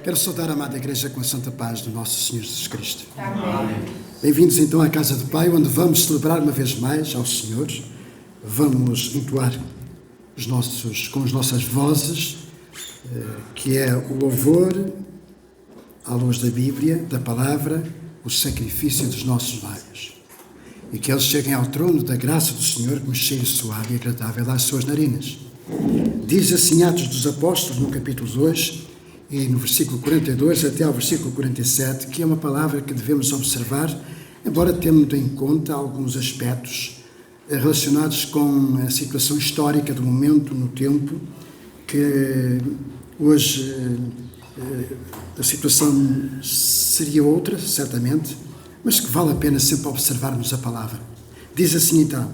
Quero saudar a amada Igreja com a santa paz do nosso Senhor Jesus Cristo. Amém. Bem-vindos então à casa do Pai, onde vamos celebrar uma vez mais ao Senhor. Vamos entoar com as nossas vozes, que é o louvor à luz da Bíblia, da Palavra, o sacrifício dos nossos lábios. E que eles cheguem ao trono da graça do Senhor com um cheiro suave e agradável às suas narinas. Diz assim Atos dos Apóstolos, no capítulo 2, e no versículo 42 até ao versículo 47, que é uma palavra que devemos observar, embora tendo em conta alguns aspectos relacionados com a situação histórica do momento no tempo, que hoje a situação seria outra, certamente, mas que vale a pena sempre observarmos a palavra. Diz assim então: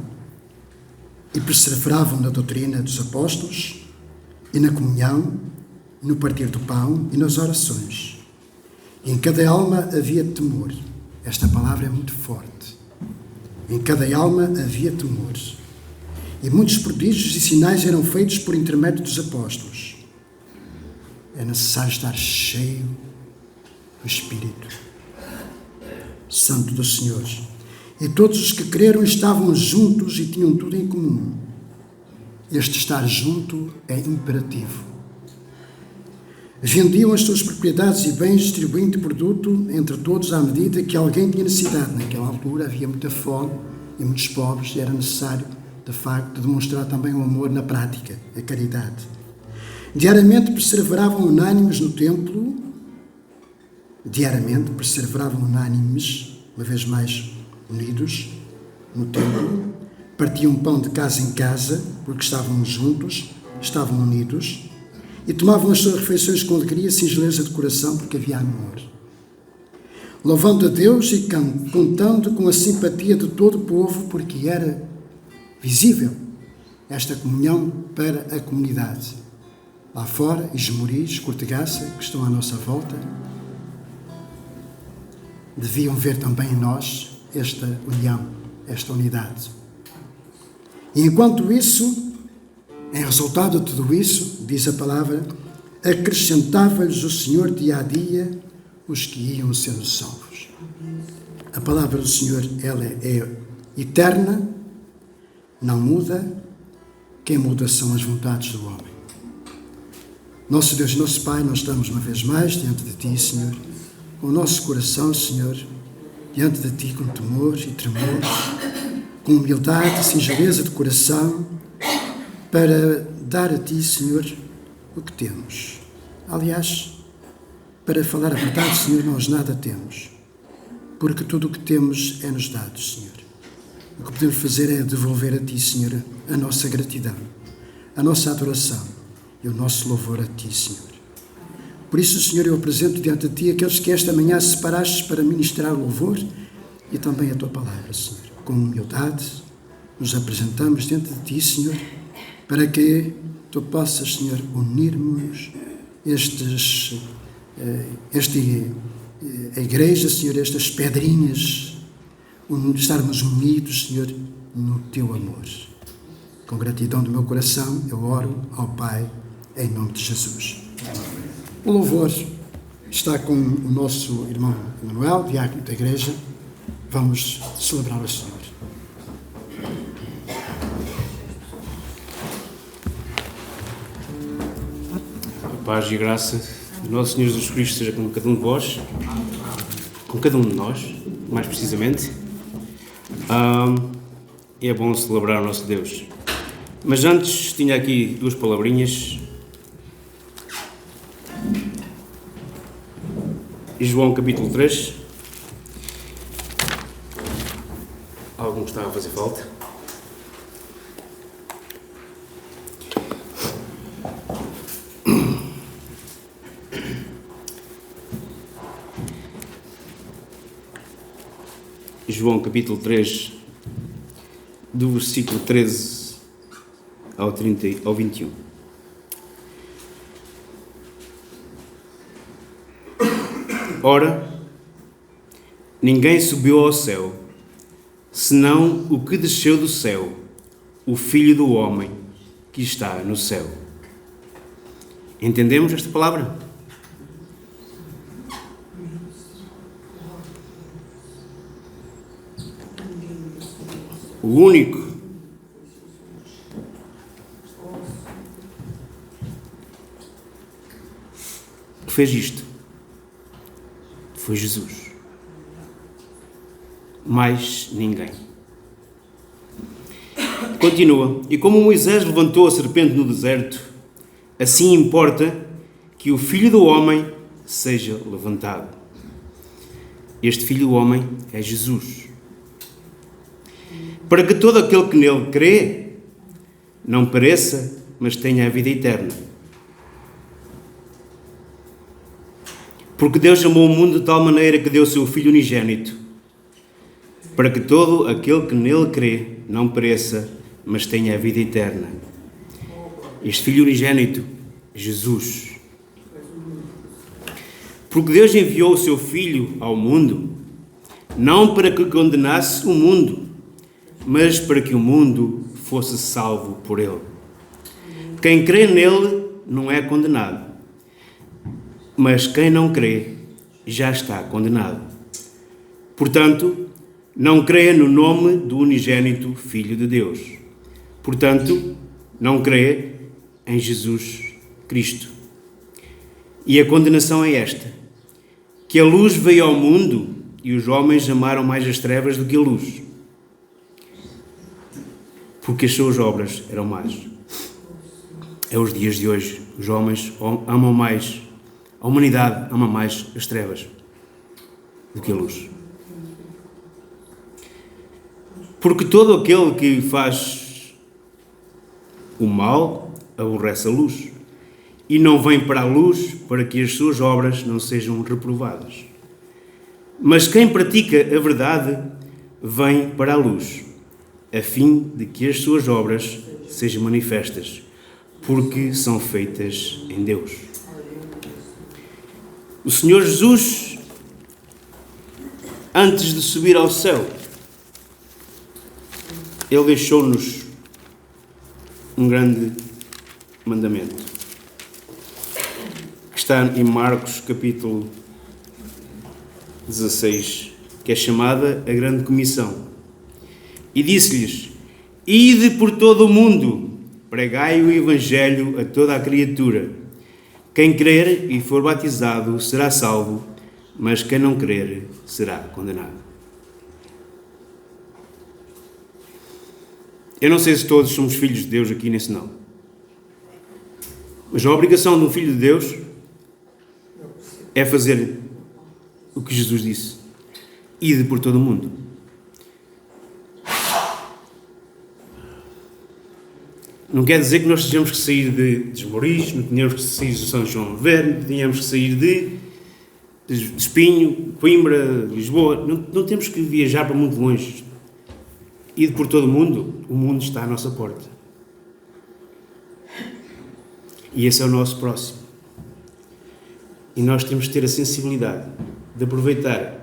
e perseveravam na doutrina dos apóstolos, e na comunhão, no partir do pão e nas orações. E em cada alma havia temor. Esta palavra é muito forte. Em cada alma havia temor. E muitos prodígios e sinais eram feitos por intermédio dos apóstolos. É necessário estar cheio do Espírito Santo do Senhor. E todos os que creram estavam juntos e tinham tudo em comum. Este estar junto é imperativo. Vendiam as suas propriedades e bens, distribuindo o produto entre todos à medida que alguém tinha necessidade. Naquela altura havia muita fome e muitos pobres, e era necessário, de facto, demonstrar também o amor na prática, a caridade. Diariamente perseveravam unânimes no templo, uma vez mais unidos no templo, partiam pão de casa em casa, porque estavam juntos, estavam unidos, e tomavam as suas refeições com alegria e singeleza de coração, porque havia amor. Louvando a Deus e contando com a simpatia de todo o povo, porque era visível esta comunhão para a comunidade. Lá fora, Esmoriz, Cortegaça, que estão à nossa volta, deviam ver também em nós esta união, esta unidade. E enquanto isso, em resultado de tudo isso, diz a palavra, acrescentava-lhes o Senhor dia a dia os que iam sendo salvos. A palavra do Senhor, ela é eterna, não muda, quem muda são as vontades do homem. Nosso Deus e nosso Pai, nós estamos uma vez mais diante de Ti, Senhor, com o nosso coração, Senhor, diante de Ti com temor e tremor, com humildade e singeleza de coração, para dar a Ti, Senhor, o que temos. Aliás, para falar a verdade, Senhor, nós nada temos, porque tudo o que temos é-nos dado, Senhor. O que podemos fazer é devolver a Ti, Senhor, a nossa gratidão, a nossa adoração e o nosso louvor a Ti, Senhor. Por isso, Senhor, eu apresento diante de Ti aqueles que esta manhã separaste para ministrar o louvor e também a Tua palavra, Senhor. Com humildade, nos apresentamos diante de Ti, Senhor, para que Tu possas, Senhor, unirmos a Igreja, Senhor, estas pedrinhas, estarmos unidos, Senhor, no Teu amor. Com gratidão do meu coração, eu oro ao Pai, em nome de Jesus. O louvor está com o nosso irmão Emanuel, diácono da Igreja. Vamos celebrar o Senhor. Paz e graça do nosso Senhor Jesus Cristo seja com cada um de vós, com cada um de nós, mais precisamente. É bom celebrar o nosso Deus. Mas antes tinha aqui duas palavrinhas. João capítulo 3. Algum que estava a fazer falta. João capítulo 3, do versículo 13 ao 21. Ora, ninguém subiu ao céu, senão o que desceu do céu, o Filho do Homem, que está no céu. Entendemos esta palavra? o único que fez isto foi Jesus. Mais ninguém. Continua. E como Moisés levantou a serpente no deserto, assim importa que o Filho do Homem seja levantado. Este Filho do Homem é Jesus. Para que todo aquele que nele crê não pereça, mas tenha a vida eterna. Porque Deus amou o mundo de tal maneira que deu o seu Filho unigênito, para que todo aquele que nele crê não pereça, mas tenha a vida eterna. Este Filho unigênito, Jesus. Porque Deus enviou o seu Filho ao mundo, não para que condenasse o mundo, mas para que o mundo fosse salvo por ele. Quem crê nele não é condenado, mas quem não crê já está condenado. Portanto, não crê no nome do unigênito Filho de Deus. Portanto, não crê em Jesus Cristo. E a condenação é esta: que a luz veio ao mundo e os homens amaram mais as trevas do que a luz, porque as suas obras eram más. É os dias de hoje. Os homens amam mais, a humanidade ama mais as trevas do que a luz. Porque todo aquele que faz o mal aborrece a luz e não vem para a luz para que as suas obras não sejam reprovadas. Mas quem pratica a verdade vem para a luz, a fim de que as suas obras sejam manifestas, porque são feitas em Deus. O Senhor Jesus, antes de subir ao céu, Ele deixou-nos um grande mandamento, que está em Marcos capítulo 16, que é chamada a Grande Comissão. E disse-lhes: ide por todo o mundo, pregai o Evangelho a toda a criatura. Quem crer e for batizado será salvo, mas quem não crer será condenado. Eu não sei se todos somos filhos de Deus aqui nesse não. Mas a obrigação de um filho de Deus é fazer o que Jesus disse: ide por todo o mundo. Não quer dizer que nós tenhamos que sair de Esmoriz, não tenhamos que sair de São João Verde, não tenhamos que sair de Espinho, Coimbra, Lisboa. Não temos que viajar para muito longe. Ir por todo o mundo está à nossa porta. E esse é o nosso próximo. E nós temos que ter a sensibilidade de aproveitar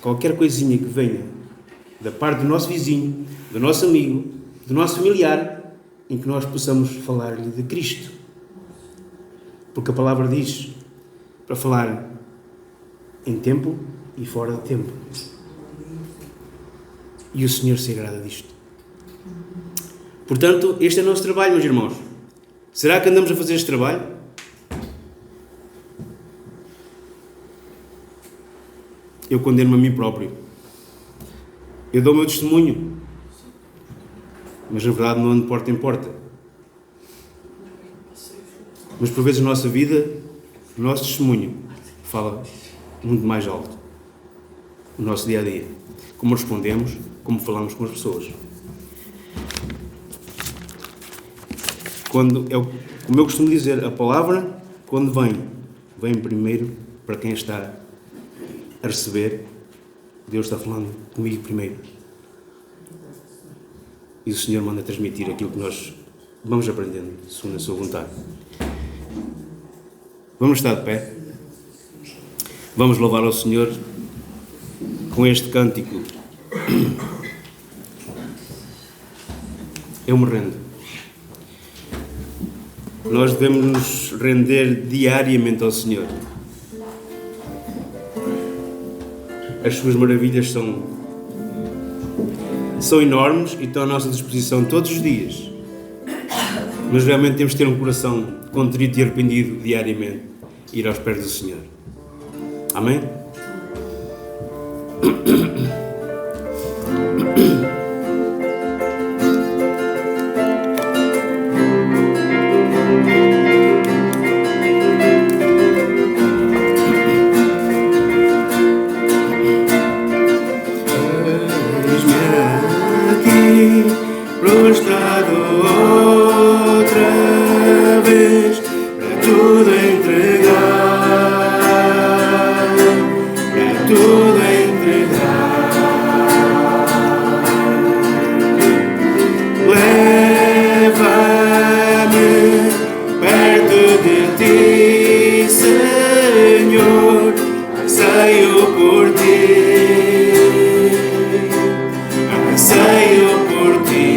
qualquer coisinha que venha da parte do nosso vizinho, do nosso amigo, do nosso familiar, em que nós possamos falar-lhe de Cristo. Porque a palavra diz para falar em tempo e fora de tempo. E o Senhor se agrada disto. Portanto, este é o nosso trabalho, meus irmãos. Será que andamos a fazer este trabalho? Eu condeno-me a mim próprio. Eu dou o meu testemunho. Mas, na verdade, não ando de porta em porta. Mas, por vezes, na nossa vida, o nosso testemunho fala muito mais alto. O nosso dia-a-dia. Como respondemos, como falamos com as pessoas. Como eu costumo dizer, a palavra, quando vem primeiro para quem está a receber. Deus está falando comigo primeiro. E o Senhor manda transmitir aquilo que nós vamos aprendendo, segundo a sua vontade. Vamos estar de pé. Vamos louvar ao Senhor com este cântico. Eu me rendo. Nós devemos nos render diariamente ao Senhor. As suas maravilhas são são enormes e estão à nossa disposição todos os dias. Mas realmente temos que ter um coração contrito e arrependido diariamente e ir aos pés do Senhor. Amém? Prostrado outra vez, para tudo entregar, para tudo entregar. Leva-me perto de ti, Senhor, anseio por ti, anseio por ti.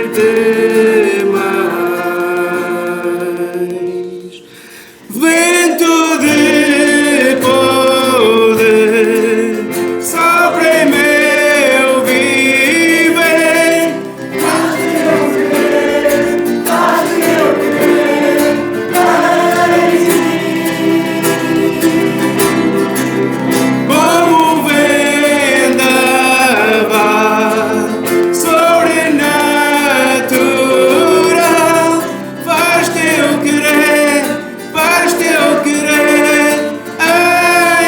Conhecer-te mais, vento de poder, sopra em meu viver, faz-me eu crer, faz-me eu crer, como um vendaval sobrenatural, faz-te eu querer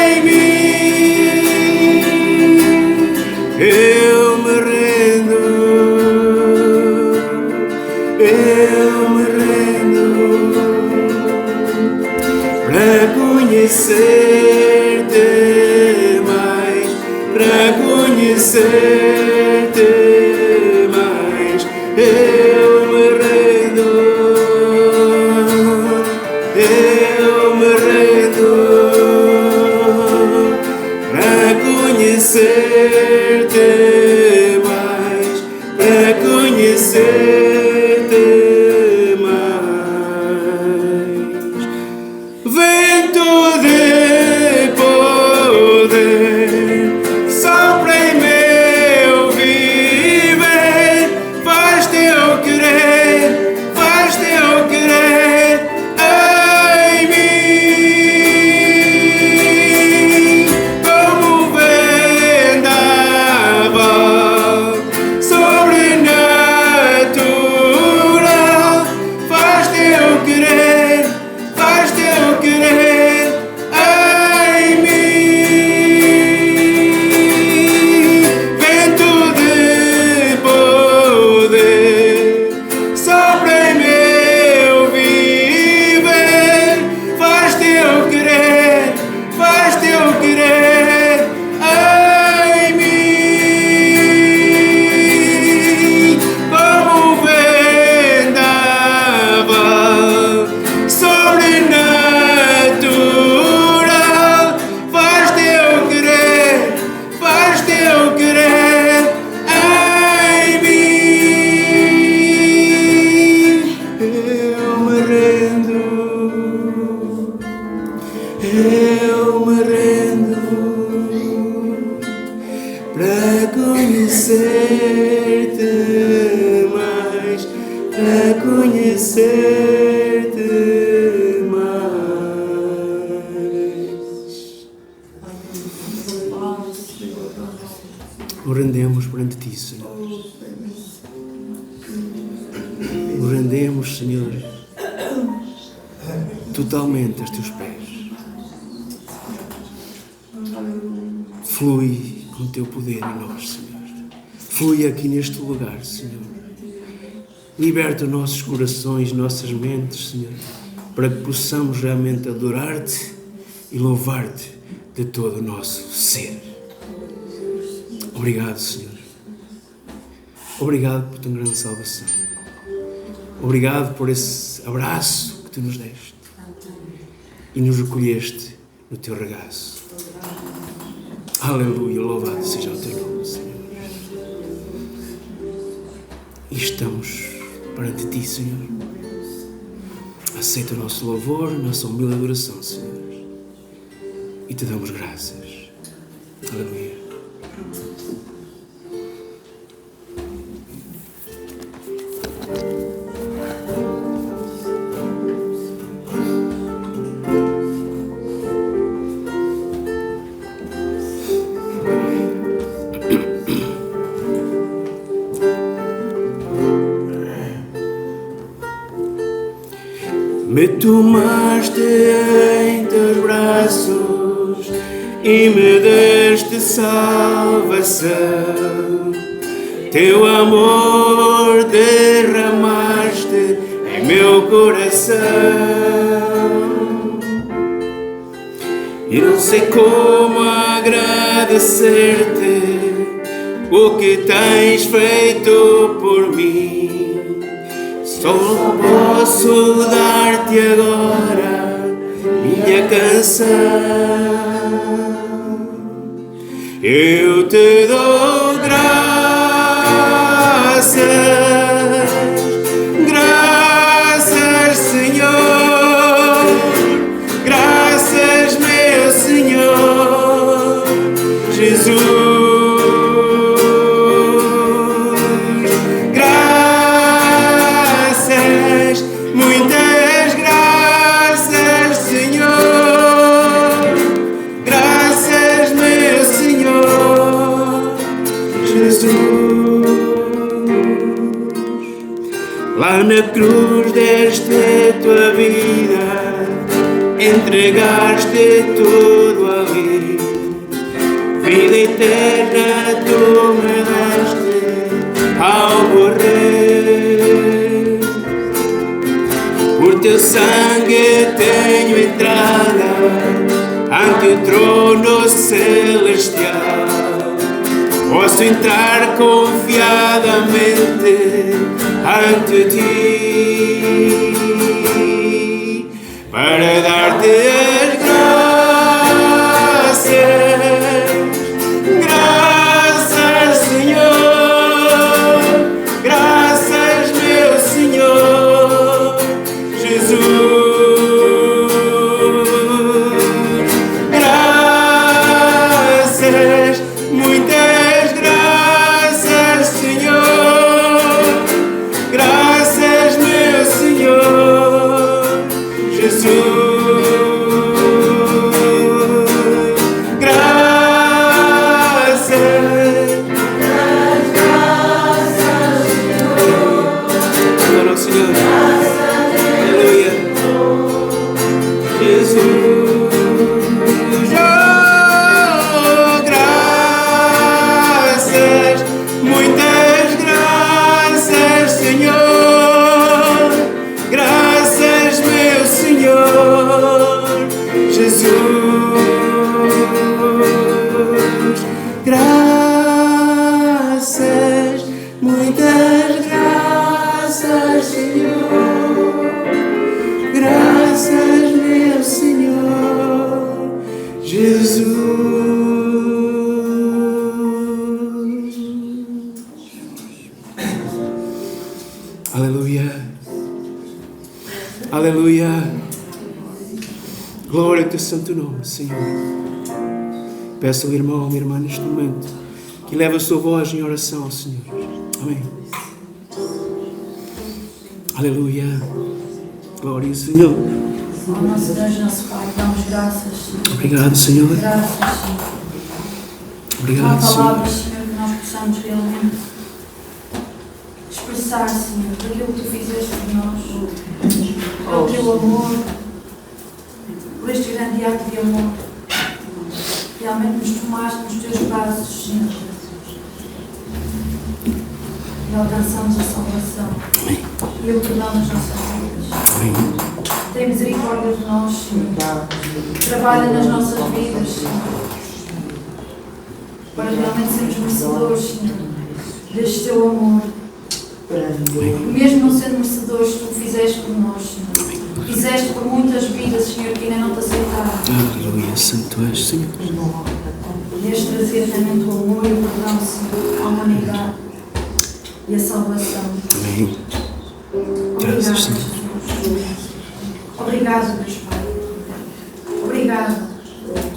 em mim. Eu me rendo para conhecer-te mais, para conhecer-te mais. Eu me rendo para conhecer-te mais, para conhecer-te mais. Vento de poder, sopra em meu viver, faz-te eu querer em mim, como um vendaval sobrenatural. para conhecer-te mais, para conhecer-te mais. Nos rendemos perante ti, Senhor. Nos rendemos, Senhor, totalmente aos teus pés. Flui com o teu poder em nós, Senhor. Flui aqui neste lugar, Senhor. Liberta os nossos corações, nossas mentes, Senhor, para que possamos realmente adorar-te e louvar-te de todo o nosso ser. Obrigado, Senhor. Obrigado por tua grande salvação. Obrigado por esse abraço que tu nos deste e nos recolheste no teu regaço. Aleluia, louvado seja o teu nome, Senhor. E estamos perante ti, Senhor. Aceita o nosso louvor, a nossa humilde adoração, Senhor. E te damos graças. Aleluia. Me tomaste em teus braços e me deste salvação. Teu amor derramaste em meu coração. E não sei como agradecer-te o que tens feito por mim. Só posso dar-te agora minha canção. Eu te dou graças, graças, Senhor, graças, meu Senhor Jesus. Lá na cruz deste a tua vida, entregaste tudo ali. Vida eterna tu me deste ao morrer. Por teu sangue tenho entrada ante o trono celestial. Posso entrar confiadamente ante ti para dar-te as graças, graças, Senhor, graças, meu Senhor Jesus. Graças, muitas graças, Senhor. Graças, meu Senhor Jesus. Graças, Senhor. Adora ao Senhor. Aleluia. Jesus. Graças, muitas graças, Senhor. Graças, meu Senhor Jesus. Graças, muitas graças, Senhor. Graças, meu Senhor Jesus. Aleluia. Aleluia. Glória ao teu santo nome, Senhor. Peço ao irmão, à minha irmã, neste momento, e leva a sua voz em oração ao Senhor. Amém. Aleluia. Glória ao Senhor. Ó nosso Deus, nosso Pai, damos graças, Senhor. Obrigado, Senhor. Graças, Senhor. Não há Obrigado, Senhor. palavras, Senhor, que nós possamos realmente expressar, Senhor, daquilo que Tu fizeste por nós, pelo Teu amor, por este grande ato de amor. Realmente nos tomaste nos Teus braços, Senhor. E alcançamos a salvação. E eu te dou nas nossas vidas. Tem misericórdia de nós, Senhor. Trabalha nas nossas vidas, Senhor. Para realmente sermos merecedores, Senhor, deste Teu amor. E mesmo não sendo merecedores, Tu o fizeste por nós, Senhor. Fizeste por muitas vidas, Senhor, que ainda não Te aceitaram. Aleluia. Santo és, Senhor. E este trazer realmente o amor e o perdão, Senhor, à humanidade e a salvação. Amém. Obrigado, Graças, Senhor. Jesus. Obrigado, Deus Pai. Obrigado.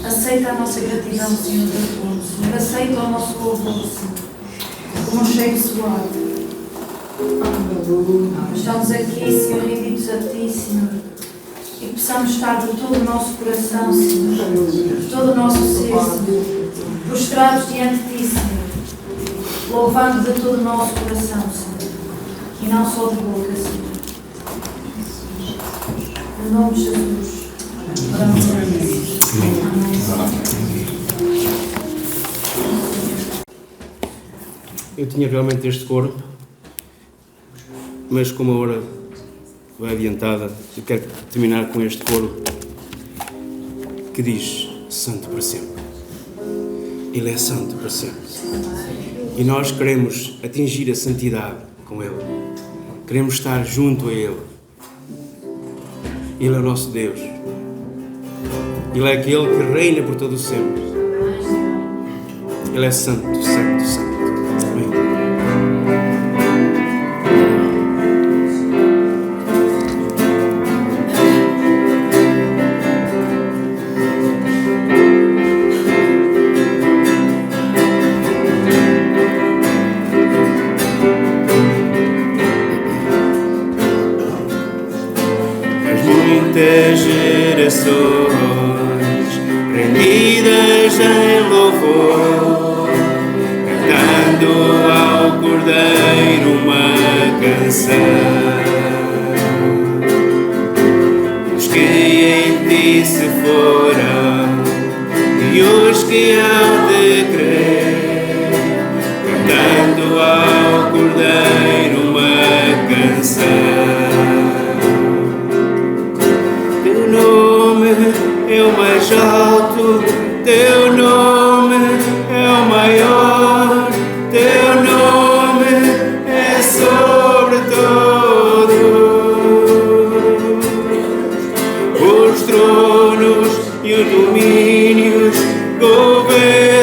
Aceita a nossa gratidão, Senhor, pelo mundo, Senhor. Aceita o nosso louvor, Senhor, como um cheiro suave. Estamos aqui, Senhor, rendidos a Ti, Senhor, e que possamos estar de todo o nosso coração, Senhor, de todo o nosso ser, Senhor, prostrados diante de Ti, Senhor, louvando de todo o nosso coração, Senhor, e não só de boca, Senhor. Em nome de Jesus, oramos a Ti. Amém. Eu tinha realmente este coro, mas como a hora vai adiantada, eu quero terminar com este coro que diz: Santo para sempre. Ele é santo para sempre. E nós queremos atingir a santidade com Ele. Queremos estar junto a Ele. Ele é o nosso Deus. Ele é aquele que reina por todo o sempre. Ele é santo, santo, santo. Amém. Muitas gerações rendidas em louvor, cantando ao Cordeiro uma canção. Os que em Ti se foram e os que hão de crer, cantando ao Cordeiro uma canção. É o mais alto, Teu nome é o maior, Teu nome é sobre todo. Os tronos e os domínios governam.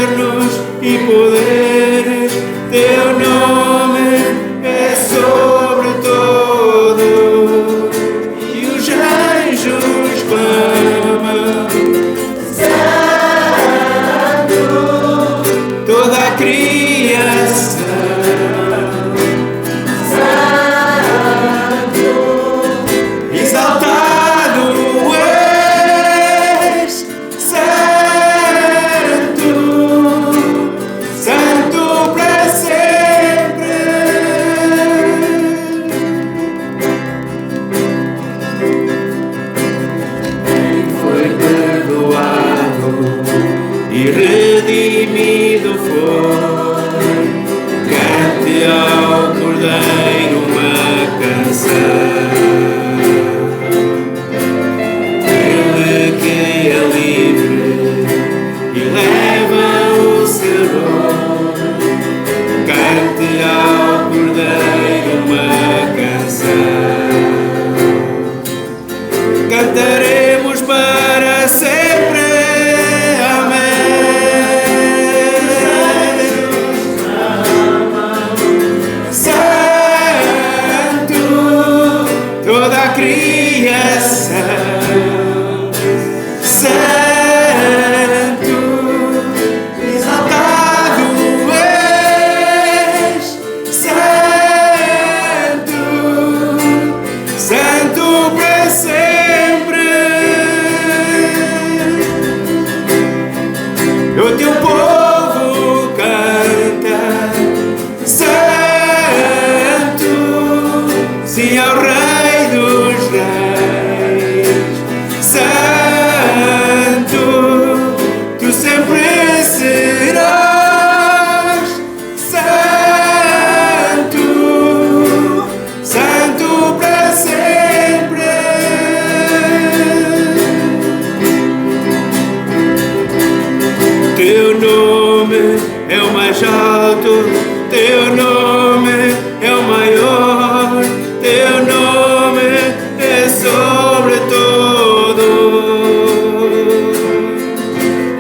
Teu nome é o maior, teu nome é sobre todo.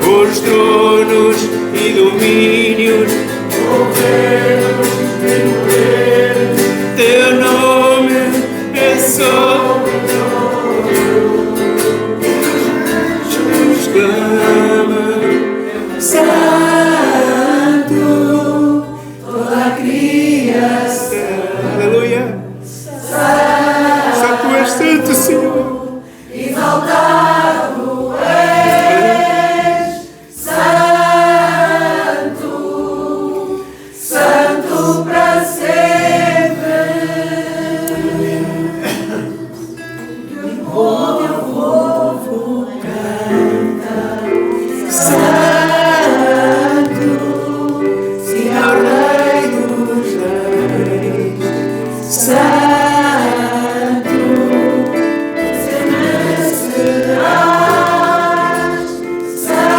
Os tronos e domínios, governos e poderes, teu nome é sobre todo. Jesus clama, Santo, toda a criação. Aleluia. Só tu és santo, Senhor. Exaltado és, Santo, Santo para sempre. O povo canta, Santo, Senhor Rei dos Reis, Santo, você merecerás, Santo,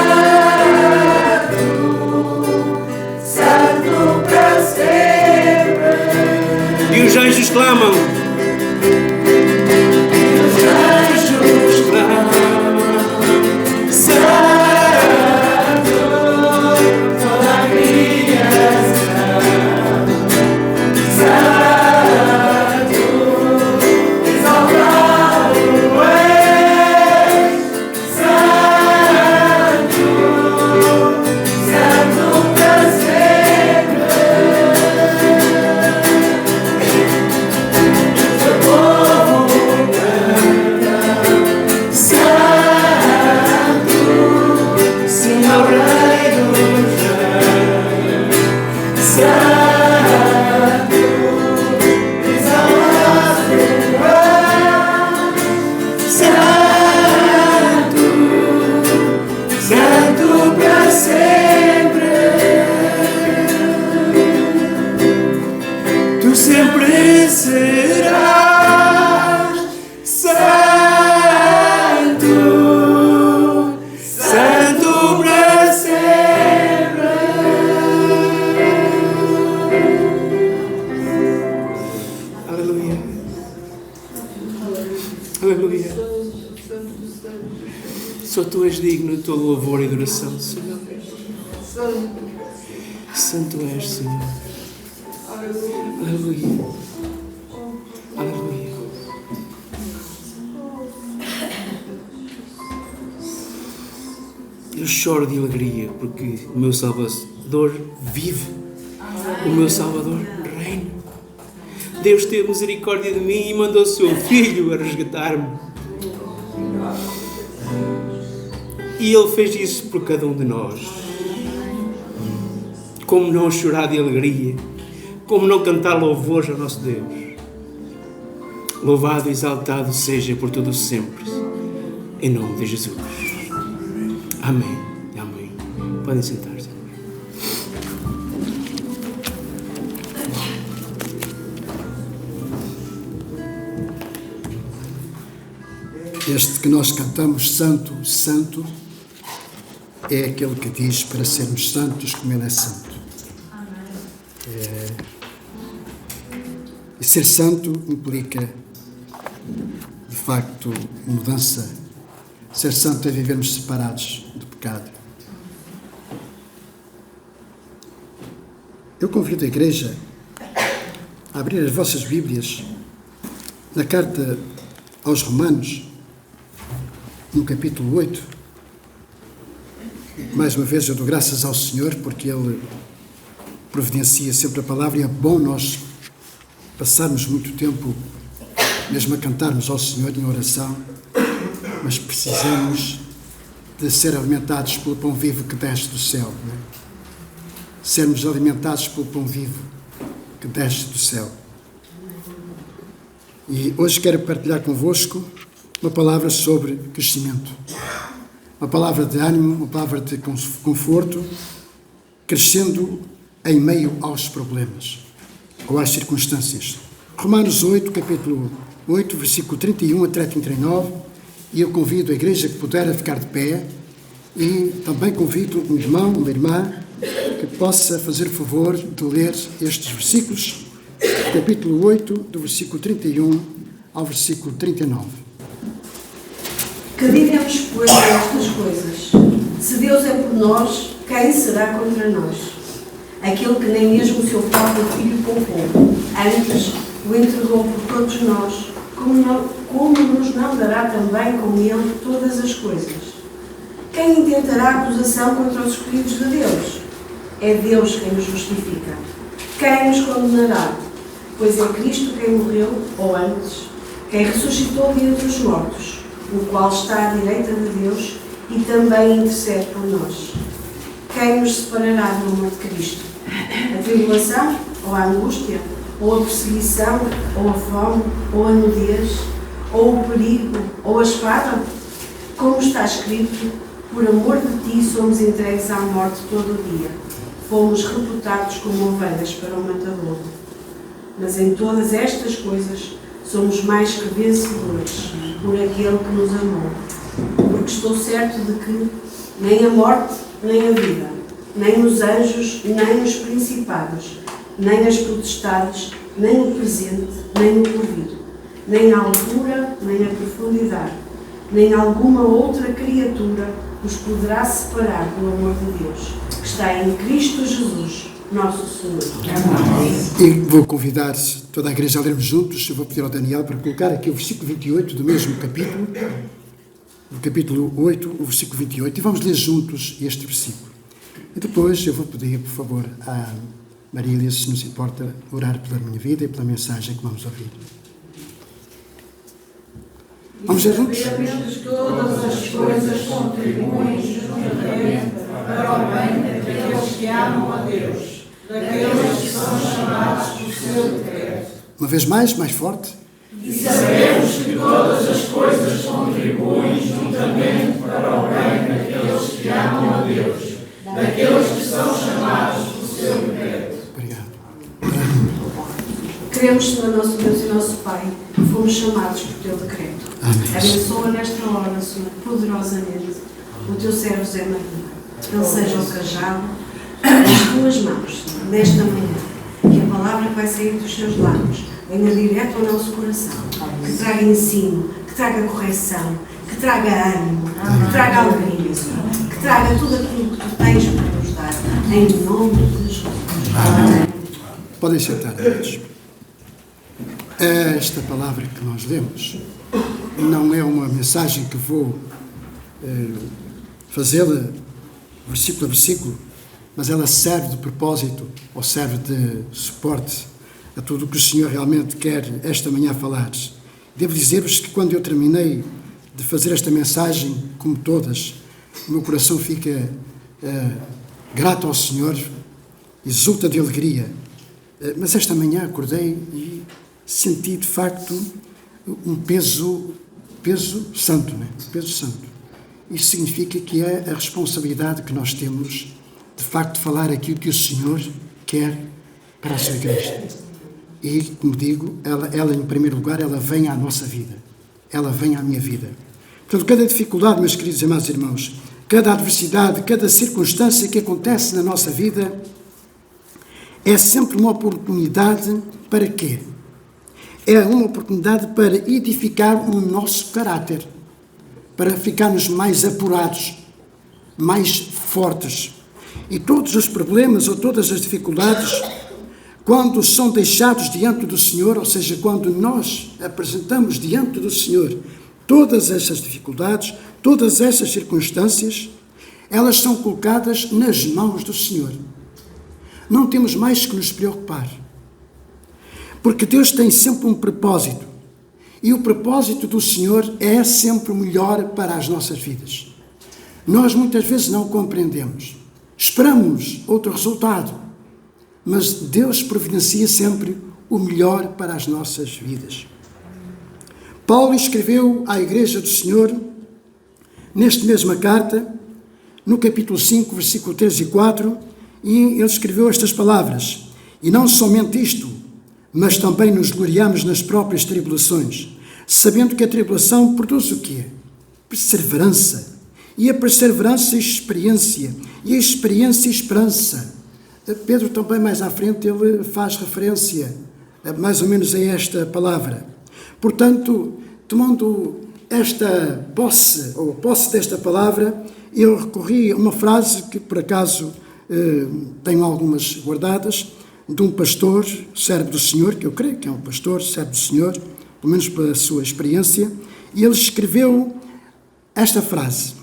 Santo para sempre. E os anjos clamam. Os anjos clamam, Santo, toda a criação. Santo, exaltado és, Santo, Santo para sempre. O povo canta, Santo, Senhor Rei dos Reis, Santo, exaltado és, Santo, Santo para sempre. Tu sempre serás santo, santo para sempre. Aleluia. Aleluia. Só tu és digno de todo louvor e adoração, Senhor. Santo és, Senhor. Aleluia. Aleluia. Eu choro de alegria porque o meu Salvador vive. O meu Salvador reina. Deus teve misericórdia de mim e mandou o seu Filho a resgatar-me. E Ele fez isso por cada um de nós. Como não chorar de alegria? Como não cantar louvores ao nosso Deus? Louvado e exaltado seja por todo sempre. Em nome de Jesus. Amém. Amém. Podem sentar-se. Este que nós cantamos, Santo, Santo, é aquele que diz para sermos santos como Ele é santo. E ser santo implica, de facto, mudança. Ser santo é vivermos separados do pecado. Eu convido a Igreja a abrir as vossas Bíblias na carta aos Romanos, no capítulo 8. Mais uma vez eu dou graças ao Senhor porque Ele providencia sempre a palavra, e é bom nós passarmos muito tempo mesmo a cantarmos ao Senhor em oração, mas precisamos de ser alimentados pelo pão vivo que desce do céu, não é? Sermos alimentados pelo pão vivo que desce do céu. E hoje quero partilhar convosco uma palavra sobre crescimento, uma palavra de ânimo, uma palavra de conforto, crescendo em meio aos problemas ou às circunstâncias. Romanos 8, capítulo 8, versículo 31 a 39, e eu convido a Igreja que puder a ficar de pé, e também convido um irmão, uma irmã, que possa fazer o favor de ler estes versículos, capítulo 8, do versículo 31 ao versículo 39. Que diremos, pois, estas coisas? Se Deus é por nós, quem será contra nós? Aquele que nem mesmo o seu próprio Filho poupou, antes o entregou por todos nós, como nos não dará também com ele todas as coisas? Quem intentará acusação contra os escolhidos de Deus? É Deus quem nos justifica. Quem nos condenará? Pois é Cristo quem morreu, ou antes, quem ressuscitou dentre os mortos, o qual está à direita de Deus e também intercede por nós. Quem nos separará do amor de Cristo? A tribulação, ou a angústia, ou a perseguição, ou a fome, ou a nudez, ou o perigo, ou a espada? Como está escrito, por amor de ti somos entregues à morte todo o dia. Fomos reputados como ovelhas para o matador. Mas em todas estas coisas somos mais que vencedores por aquele que nos amou. Porque estou certo de que nem a morte, nem a vida, nem os anjos, nem os principados, nem as potestades, nem o presente, nem o porvir, nem a altura, nem a profundidade, nem alguma outra criatura os poderá separar do amor de Deus, que está em Cristo Jesus, nosso Senhor. E vou convidar toda a igreja a lermos juntos. Eu vou pedir ao Daniel para colocar aqui o versículo 28 do mesmo capítulo, no capítulo 8, o versículo 28, e vamos ler juntos este versículo. E depois eu vou pedir, por favor, à Marília, se nos importa, orar pela minha vida e pela mensagem que vamos ouvir. Vamos ler juntos? Todas as coisas contribuem juntamente para o bem daqueles que amam a Deus, daqueles que são chamados por seu decreto. Uma vez mais forte. E sabemos que todas as coisas contribuem juntamente para o bem daqueles que amam a Deus, daqueles que são chamados por seu decreto. Obrigado. Cremos, Senhor nosso Deus e nosso Pai, que fomos chamados por teu decreto. Amém. Abençoa nesta hora, Senhor, poderosamente, o teu servo Zé Maria. Ele seja o cajado nas tuas mãos, Senhor, nesta manhã. Que a palavra que vai sair dos seus lábios venha direto ao nosso coração. Que traga ensino, que traga correção, que traga ânimo, que traga alegria, Senhor. Que traga tudo aquilo que tu tens para nos dar. Em nome de Jesus. Amém. Podem sentar, amados. Esta palavra que nós lemos não é uma mensagem que vou fazê-la versículo a versículo, mas ela serve de propósito ou serve de suporte a tudo o que o Senhor realmente quer esta manhã falar. Devo dizer-vos que quando eu terminei de fazer esta mensagem, como todas, o meu coração fica grato ao Senhor, exulta de alegria. Mas esta manhã acordei e senti de facto um peso santo, né? Peso santo. Isso significa que é a responsabilidade que nós temos de facto falar aquilo que o Senhor quer para a sua igreja. E, como digo, ela em primeiro lugar, ela vem à nossa vida. Ela vem à minha vida. Portanto, cada dificuldade, meus queridos e amados irmãos, cada adversidade, cada circunstância que acontece na nossa vida é sempre uma oportunidade para quê? É uma oportunidade para edificar o nosso caráter, para ficarmos mais apurados, mais fortes. E todos os problemas ou todas as dificuldades, quando são deixados diante do Senhor, ou seja, quando nós apresentamos diante do Senhor todas essas dificuldades, todas essas circunstâncias, elas são colocadas nas mãos do Senhor. Não temos mais que nos preocupar. Porque Deus tem sempre um propósito. E o propósito do Senhor é sempre o melhor para as nossas vidas. Nós muitas vezes não compreendemos. Esperamos outro resultado. Mas Deus providencia sempre o melhor para as nossas vidas. Paulo escreveu à Igreja do Senhor, nesta mesma carta, no capítulo 5, versículo 3 e 4, e ele escreveu estas palavras: e não somente isto, mas também nos gloriamos nas próprias tribulações, sabendo que a tribulação produz o quê? Perseverança. E a perseverança, experiência. E a experiência, esperança. Pedro também mais à frente ele faz referência mais ou menos a esta palavra. Portanto, tomando esta posse desta palavra, eu recorri a uma frase que por acaso tenho algumas guardadas, de um pastor, servo do Senhor, que eu creio que é um pastor, servo do Senhor, pelo menos pela sua experiência, e ele escreveu esta frase: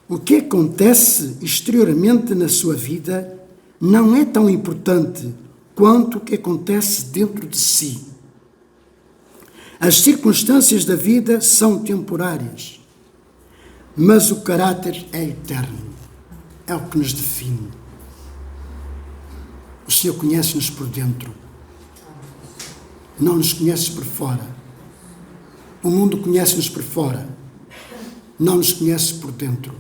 o que acontece exteriormente na sua vida não é tão importante quanto o que acontece dentro de si. As circunstâncias da vida são temporárias, mas o caráter é eterno. É o que nos define. O Senhor conhece-nos por dentro. Não nos conhece por fora. O mundo conhece-nos por fora. Não nos conhece por dentro.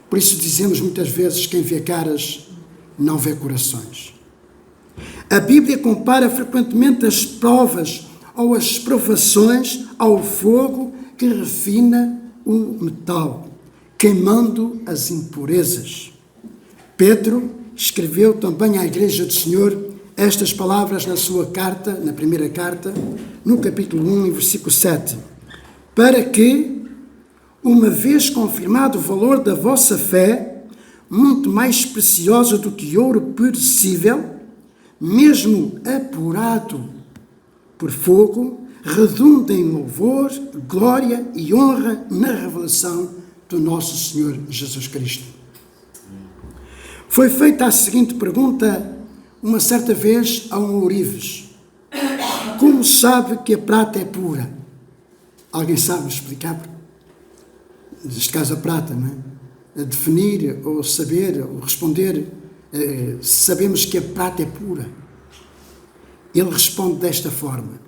Por isso dizemos muitas vezes: quem vê caras não vê corações. A Bíblia compara frequentemente as provas ou as provações ao fogo que refina o metal, queimando as impurezas. Pedro escreveu também à Igreja do Senhor estas palavras na sua carta, na primeira carta, no capítulo 1, versículo 7. Para que, uma vez confirmado o valor da vossa fé, muito mais preciosa do que ouro perecível, mesmo apurado por fogo, redunda em louvor, glória e honra na revelação do nosso Senhor Jesus Cristo. Foi feita a seguinte pergunta uma certa vez a um ourives: como sabe que a prata é pura? Alguém sabe explicar? Neste caso a prata, não é? Definir ou saber ou responder, sabemos que a prata é pura. Ele responde desta forma: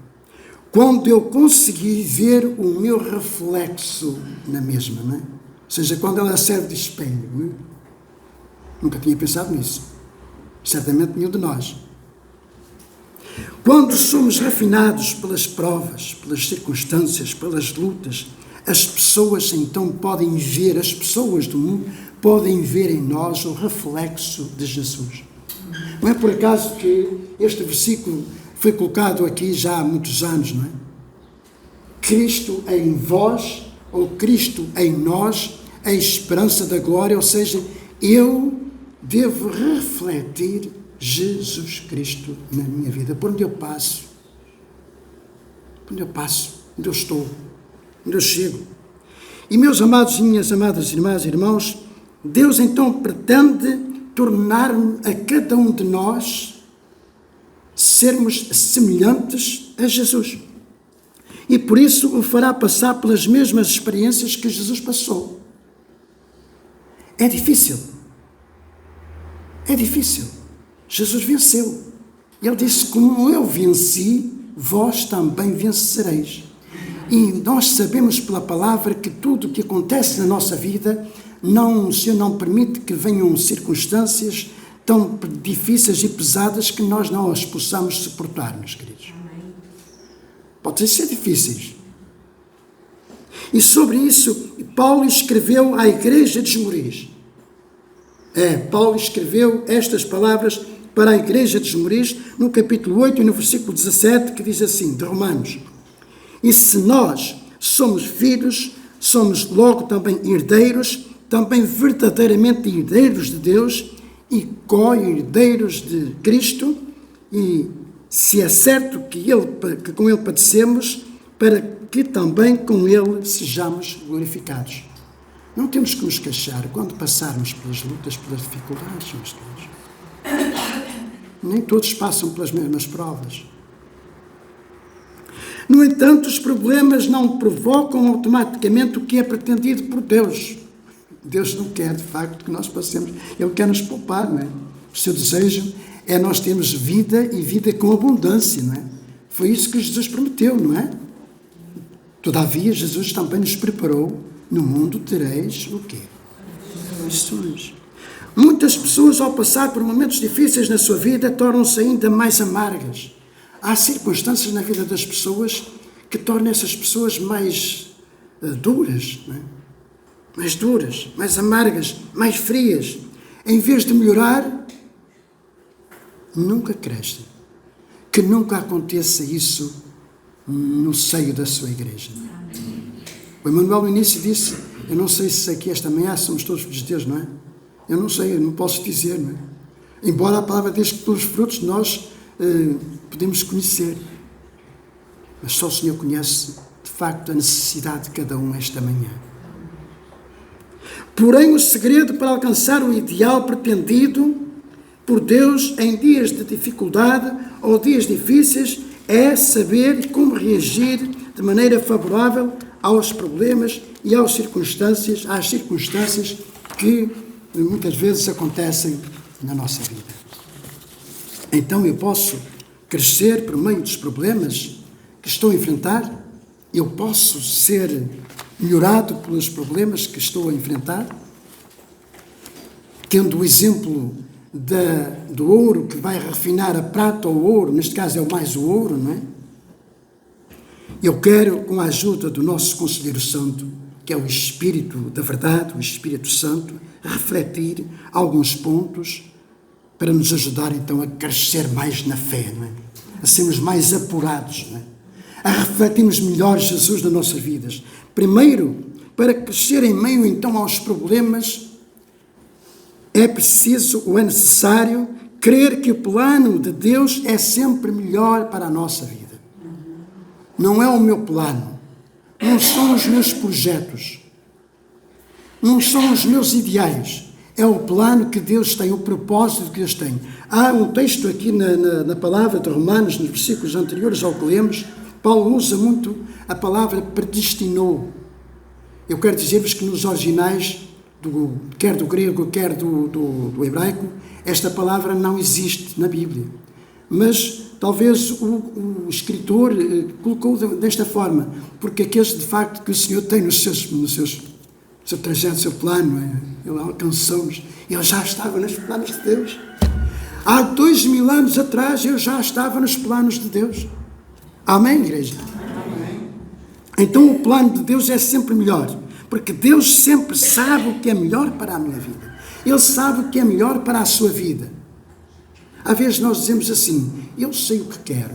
quando eu conseguir ver o meu reflexo na mesma, não é? Ou seja, quando ela serve de espelho, não é? Nunca tinha pensado nisso. Certamente nenhum de nós. Quando somos refinados pelas provas, pelas circunstâncias, pelas lutas, as pessoas então podem ver, as pessoas do mundo podem ver em nós o reflexo de Jesus. Não é por acaso que este versículo foi colocado aqui já há muitos anos, não é? Cristo em vós, ou Cristo em nós, a esperança da glória, ou seja, eu devo refletir Jesus Cristo na minha vida, por onde eu passo, onde eu estou, onde eu chego. E meus amados e minhas amadas irmãs e irmãos, Deus então pretende tornar a cada um de nós sermos semelhantes a Jesus. E por isso o fará passar pelas mesmas experiências que Jesus passou. É difícil. É difícil. Jesus venceu. Ele disse: como eu venci, vós também vencereis. E nós sabemos pela palavra que tudo o que acontece na nossa vida, o Senhor não permite que venham circunstâncias tão difíceis e pesadas que nós não as possamos suportar, meus queridos. Podem ser difíceis. E sobre isso, Paulo escreveu à igreja de Esmoriz. Paulo escreveu estas palavras para a igreja de Esmoriz, no capítulo 8 e no versículo 17, que diz assim, de Romanos: e se nós somos filhos, somos logo também herdeiros, também verdadeiramente herdeiros de Deus e co-herdeiros de Cristo, e se é certo que com Ele padecemos, para que também com Ele sejamos glorificados. Não temos que nos queixar quando passarmos pelas lutas, pelas dificuldades, meus queridos. Nem todos passam pelas mesmas provas. No entanto, os problemas não provocam automaticamente o que é pretendido por Deus. Deus não quer, de facto, que nós passemos. Ele quer nos poupar, não é? O seu desejo é nós termos vida e vida com abundância, não é? Foi isso que Jesus prometeu, não é? Todavia, Jesus também nos preparou: no mundo tereis o quê? Aflições. Muitas pessoas, ao passar por momentos difíceis na sua vida, tornam-se ainda mais amargas. Há circunstâncias na vida das pessoas que tornam essas pessoas mais duras, não é? Mais duras, mais amargas, mais frias. Em vez de melhorar, nunca crescem. Que nunca aconteça isso no seio da sua igreja. O Emmanuel no início disse, eu não sei se aqui esta manhã somos todos filhos de Deus, não é? Eu não sei, eu não posso dizer, não é? Embora a palavra diz que pelos frutos nós podemos conhecer. Mas só o Senhor conhece, de facto, a necessidade de cada um esta manhã. Porém, o segredo para alcançar o ideal pretendido por Deus em dias de dificuldade ou dias difíceis é saber como reagir de maneira favorável aos problemas e às circunstâncias que muitas vezes acontecem na nossa vida. Então eu posso crescer por meio dos problemas que estou a enfrentar? Eu posso ser melhorado pelos problemas que estou a enfrentar? Tendo o exemplo do ouro que vai refinar a prata ou o ouro, neste caso é o mais o ouro, não é? Eu quero, com a ajuda do nosso Conselheiro Santo, que é o Espírito da Verdade, o Espírito Santo, refletir alguns pontos para nos ajudar então a crescer mais na fé, não é? A sermos mais apurados, não é? A refletirmos melhor Jesus nas nossas vidas. Primeiro, para crescer em meio então aos problemas, é preciso ou é necessário crer que o plano de Deus é sempre melhor para a nossa vida. Não é o meu plano, não são os meus projetos, não são os meus ideais, é o plano que Deus tem, o propósito que Deus tem. Há um texto aqui na palavra de Romanos, nos versículos anteriores ao que lemos, Paulo usa muito a palavra predestinou. Eu quero dizer-vos que nos originais, quer do grego, quer do hebraico, esta palavra não existe na Bíblia. Mas talvez o escritor colocou desta forma, porque aqueles de facto que o Senhor tem no seu trajeto, no seu plano, Ele alcançou-nos, Ele já estava nos planos de Deus. Há 2000 anos atrás eu já estava nos planos de Deus. Amém, igreja? Amém. Então o plano de Deus é sempre melhor, porque Deus sempre sabe o que é melhor para a minha vida. Ele sabe o que é melhor para a sua vida. Às vezes nós dizemos assim, eu sei o que quero.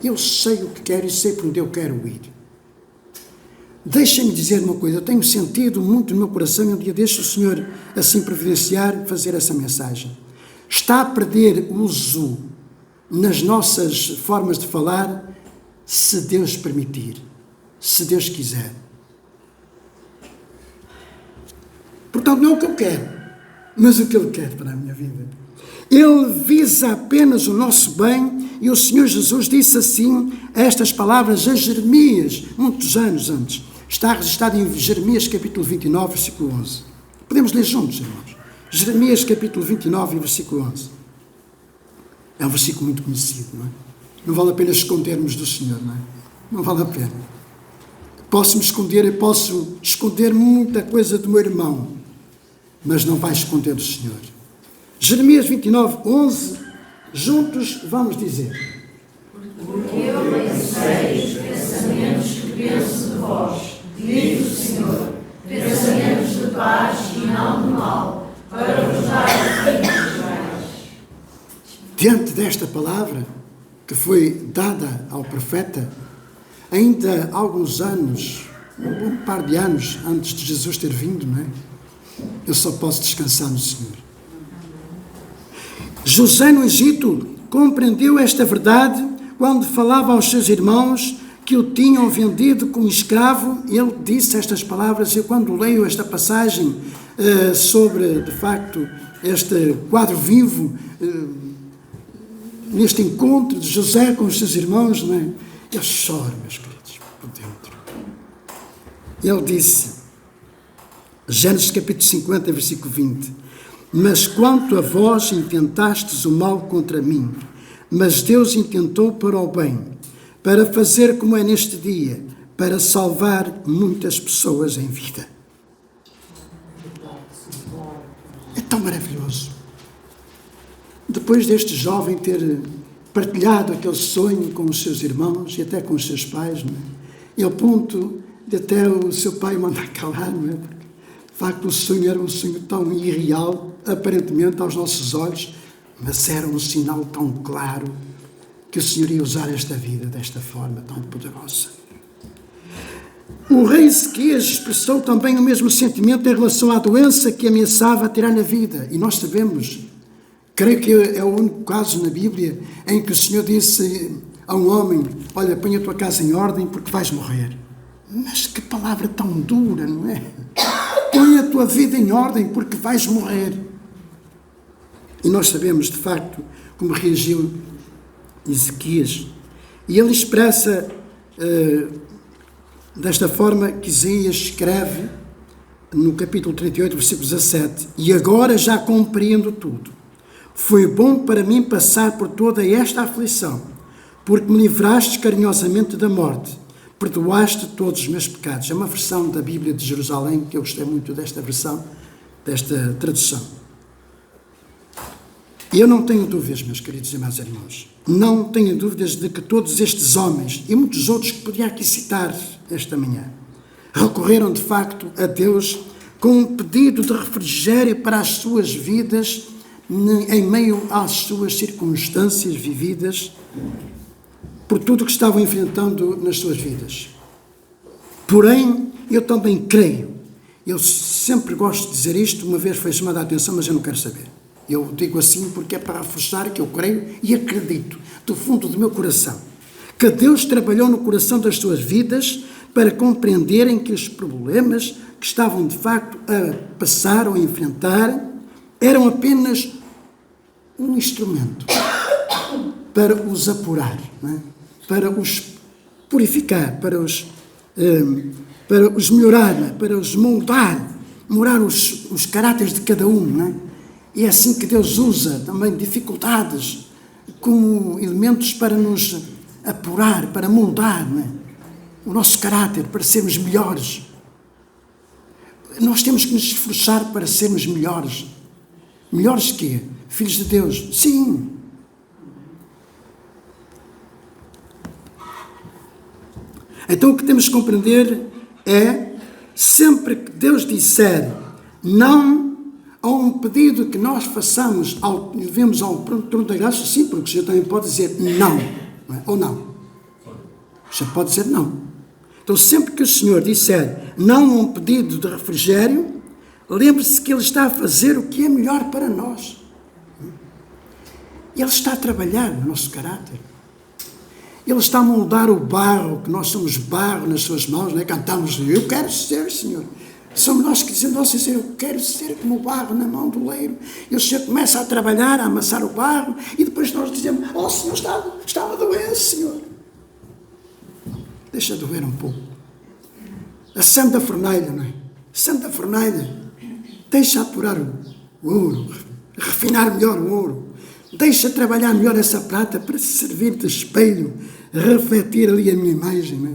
Eu sei o que quero e sei para onde eu quero ir. Deixem-me dizer uma coisa, eu tenho sentido muito no meu coração, e um dia deixo o Senhor assim providenciar, fazer essa mensagem. Está a perder uso nas nossas formas de falar, se Deus permitir, se Deus quiser. Portanto, não é o que eu quero, mas o que Ele quer para a minha vida. Ele visa apenas o nosso bem, e o Senhor Jesus disse assim estas palavras a Jeremias, muitos anos antes. Está registrado em Jeremias capítulo 29, versículo 11. Podemos ler juntos, irmãos. Jeremias capítulo 29, versículo 11. É um versículo muito conhecido, não é? Não vale a pena escondermos do Senhor, não é? Não vale a pena. Posso-me esconder, eu posso esconder muita coisa do meu irmão, mas não vai esconder do Senhor. Jeremias 29, 11, juntos vamos dizer. Porque eu conheci os pensamentos que penso de vós, diz o Senhor, pensamentos de paz e não de mal, para vos dar o fim dos males. Diante desta palavra que foi dada ao profeta, ainda há alguns anos, um par de anos antes de Jesus ter vindo, não é? Eu só posso descansar no Senhor. José no Egito compreendeu esta verdade quando falava aos seus irmãos que o tinham vendido como escravo. Ele disse estas palavras. Eu, quando leio esta passagem sobre, de facto, este quadro vivo, neste encontro de José com os seus irmãos, não é? Eu choro, meus queridos, por dentro. Ele disse, Gênesis capítulo 50, versículo 20, mas quanto a vós intentastes o mal contra mim, mas Deus intentou para o bem, para fazer como é neste dia, para salvar muitas pessoas em vida. É tão maravilhoso. Depois deste jovem ter partilhado aquele sonho com os seus irmãos e até com os seus pais, não é? E ao ponto de até o seu pai mandar calar, não é? Porque, de facto, o sonho era um sonho tão irreal, aparentemente, aos nossos olhos, mas era um sinal tão claro que o Senhor ia usar esta vida desta forma tão poderosa. O rei Ezequias expressou também o mesmo sentimento em relação à doença que ameaçava tirar a vida. E nós sabemos, creio que é o único caso na Bíblia em que o Senhor disse a um homem: olha, põe a tua casa em ordem porque vais morrer. Mas que palavra tão dura, não é? Põe a tua vida em ordem porque vais morrer. E nós sabemos, de facto, como reagiu Ezequias. E ele expressa desta forma que Isaías escreve no capítulo 38, versículo 17: e agora já compreendo tudo. Foi bom para mim passar por toda esta aflição, porque me livraste carinhosamente da morte, perdoaste todos os meus pecados. É uma versão da Bíblia de Jerusalém, que eu gostei muito desta versão, desta tradução. E eu não tenho dúvidas, meus queridos e irmãos, não tenho dúvidas de que todos estes homens e muitos outros que podia aqui citar esta manhã recorreram de facto a Deus com um pedido de refrigério para as suas vidas em meio às suas circunstâncias vividas, por tudo o que estavam enfrentando nas suas vidas. Porém, eu também creio, eu sempre gosto de dizer isto, uma vez foi chamada a atenção, mas eu não quero saber. Eu digo assim porque é para reforçar que eu creio e acredito, do fundo do meu coração, que Deus trabalhou no coração das suas vidas para compreenderem que os problemas que estavam de facto a passar ou a enfrentar eram apenas um instrumento para os apurar, não é? Para os purificar, para os melhorar, não é? Para os moldar os caráteres de cada um, não é? E é assim que Deus usa também dificuldades como elementos para nos apurar, para moldar, não é? O nosso caráter, para sermos melhores. Nós temos que nos esforçar para sermos melhores. Melhores que filhos de Deus? Sim. Então o que temos que compreender é, sempre que Deus disser não a um pedido que nós façamos, levemos ao trono da graça, sim, porque o Senhor também pode dizer não, não é? Ou não. O Senhor pode dizer não. Então sempre que o Senhor disser não a um pedido de refrigério, lembre-se que Ele está a fazer o que é melhor para nós. Ele está a trabalhar no nosso caráter. Ele está a moldar o barro, que nós somos barro nas suas mãos, não é? Cantamos, eu quero ser, Senhor. Somos nós que dizemos, nossa Senhor, eu quero ser como o barro na mão do oleiro. E o Senhor começa a trabalhar, a amassar o barro, e depois nós dizemos, oh Senhor, está a doer, Senhor. Deixa doer um pouco. A santa fornalha, não é? Santa fornalha, deixa apurar o ouro, refinar melhor o ouro. Deixa trabalhar melhor essa prata para servir de espelho, refletir ali a minha imagem, não é?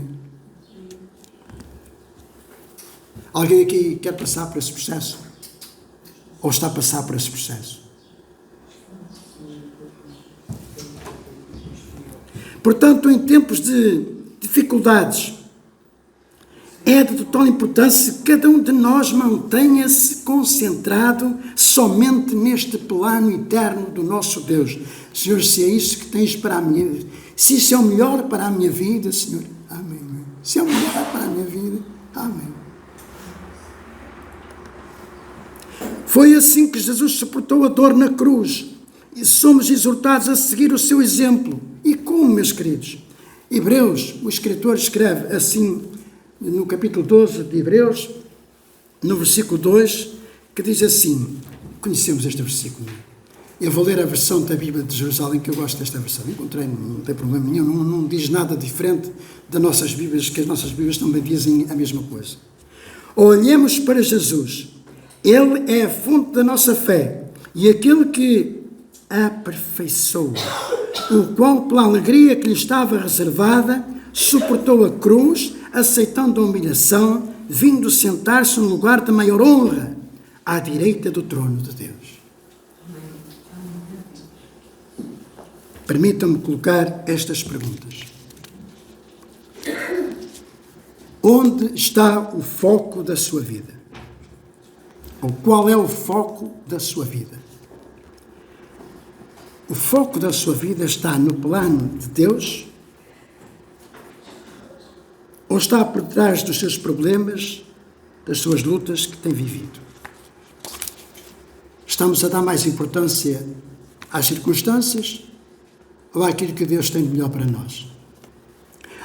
Alguém aqui quer passar por esse processo? Ou está a passar por esse processo? Portanto, em tempos de dificuldades, é de total importância que cada um de nós mantenha-se concentrado somente neste plano eterno do nosso Deus. Senhor, se é isso que tens para a minha vida, se isso é o melhor para a minha vida, Senhor, amém. Se é o melhor para a minha vida, amém. Foi assim que Jesus suportou a dor na cruz e somos exortados a seguir o seu exemplo. E como, meus queridos? Hebreus, o escritor escreve assim no capítulo 12 de Hebreus, no versículo 2, que diz assim, conhecemos este versículo, eu vou ler a versão da Bíblia de Jerusalém, que eu gosto desta versão, encontrei, não tem problema nenhum, não diz nada diferente das nossas Bíblias, que as nossas Bíblias também dizem a mesma coisa. Olhemos para Jesus, Ele é a fonte da nossa fé e aquele que aperfeiçoa, o qual, pela alegria que lhe estava reservada, suportou a cruz, aceitando a humilhação, vindo sentar-se no lugar de maior honra, à direita do trono de Deus. Permitam-me colocar estas perguntas. Onde está o foco da sua vida? Ou qual é o foco da sua vida? O foco da sua vida está no plano de Deus ou está por trás dos seus problemas, das suas lutas que tem vivido? Estamos a dar mais importância às circunstâncias ou àquilo que Deus tem de melhor para nós?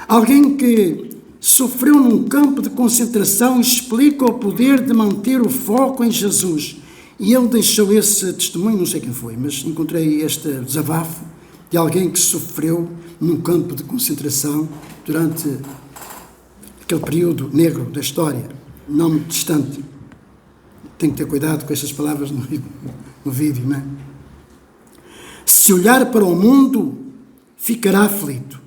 Alguém que sofreu num campo de concentração explica o poder de manter o foco em Jesus. E ele deixou esse testemunho, não sei quem foi, mas encontrei este desabafo de alguém que sofreu num campo de concentração durante aquele período negro da história, não muito distante. Tenho que ter cuidado com estas palavras no vídeo, não é? Se olhar para o mundo, ficará aflito.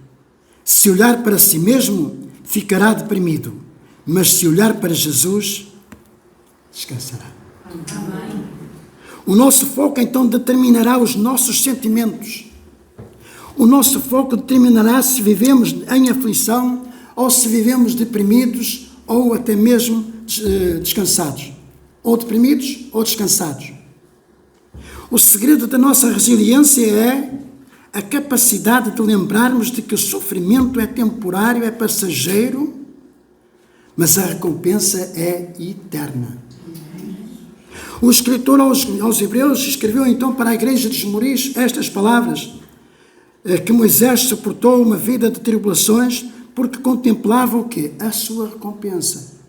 Se olhar para si mesmo, ficará deprimido. Mas se olhar para Jesus, descansará. Amém. O nosso foco, então, determinará os nossos sentimentos. O nosso foco determinará se vivemos em aflição ou se vivemos deprimidos ou até mesmo descansados. Ou deprimidos ou descansados. O segredo da nossa resiliência é a capacidade de lembrarmos de que o sofrimento é temporário, é passageiro, mas a recompensa é eterna. O escritor aos Hebreus escreveu então para a igreja de Esmoriz estas palavras, que Moisés suportou uma vida de tribulações porque contemplava o quê? A sua recompensa.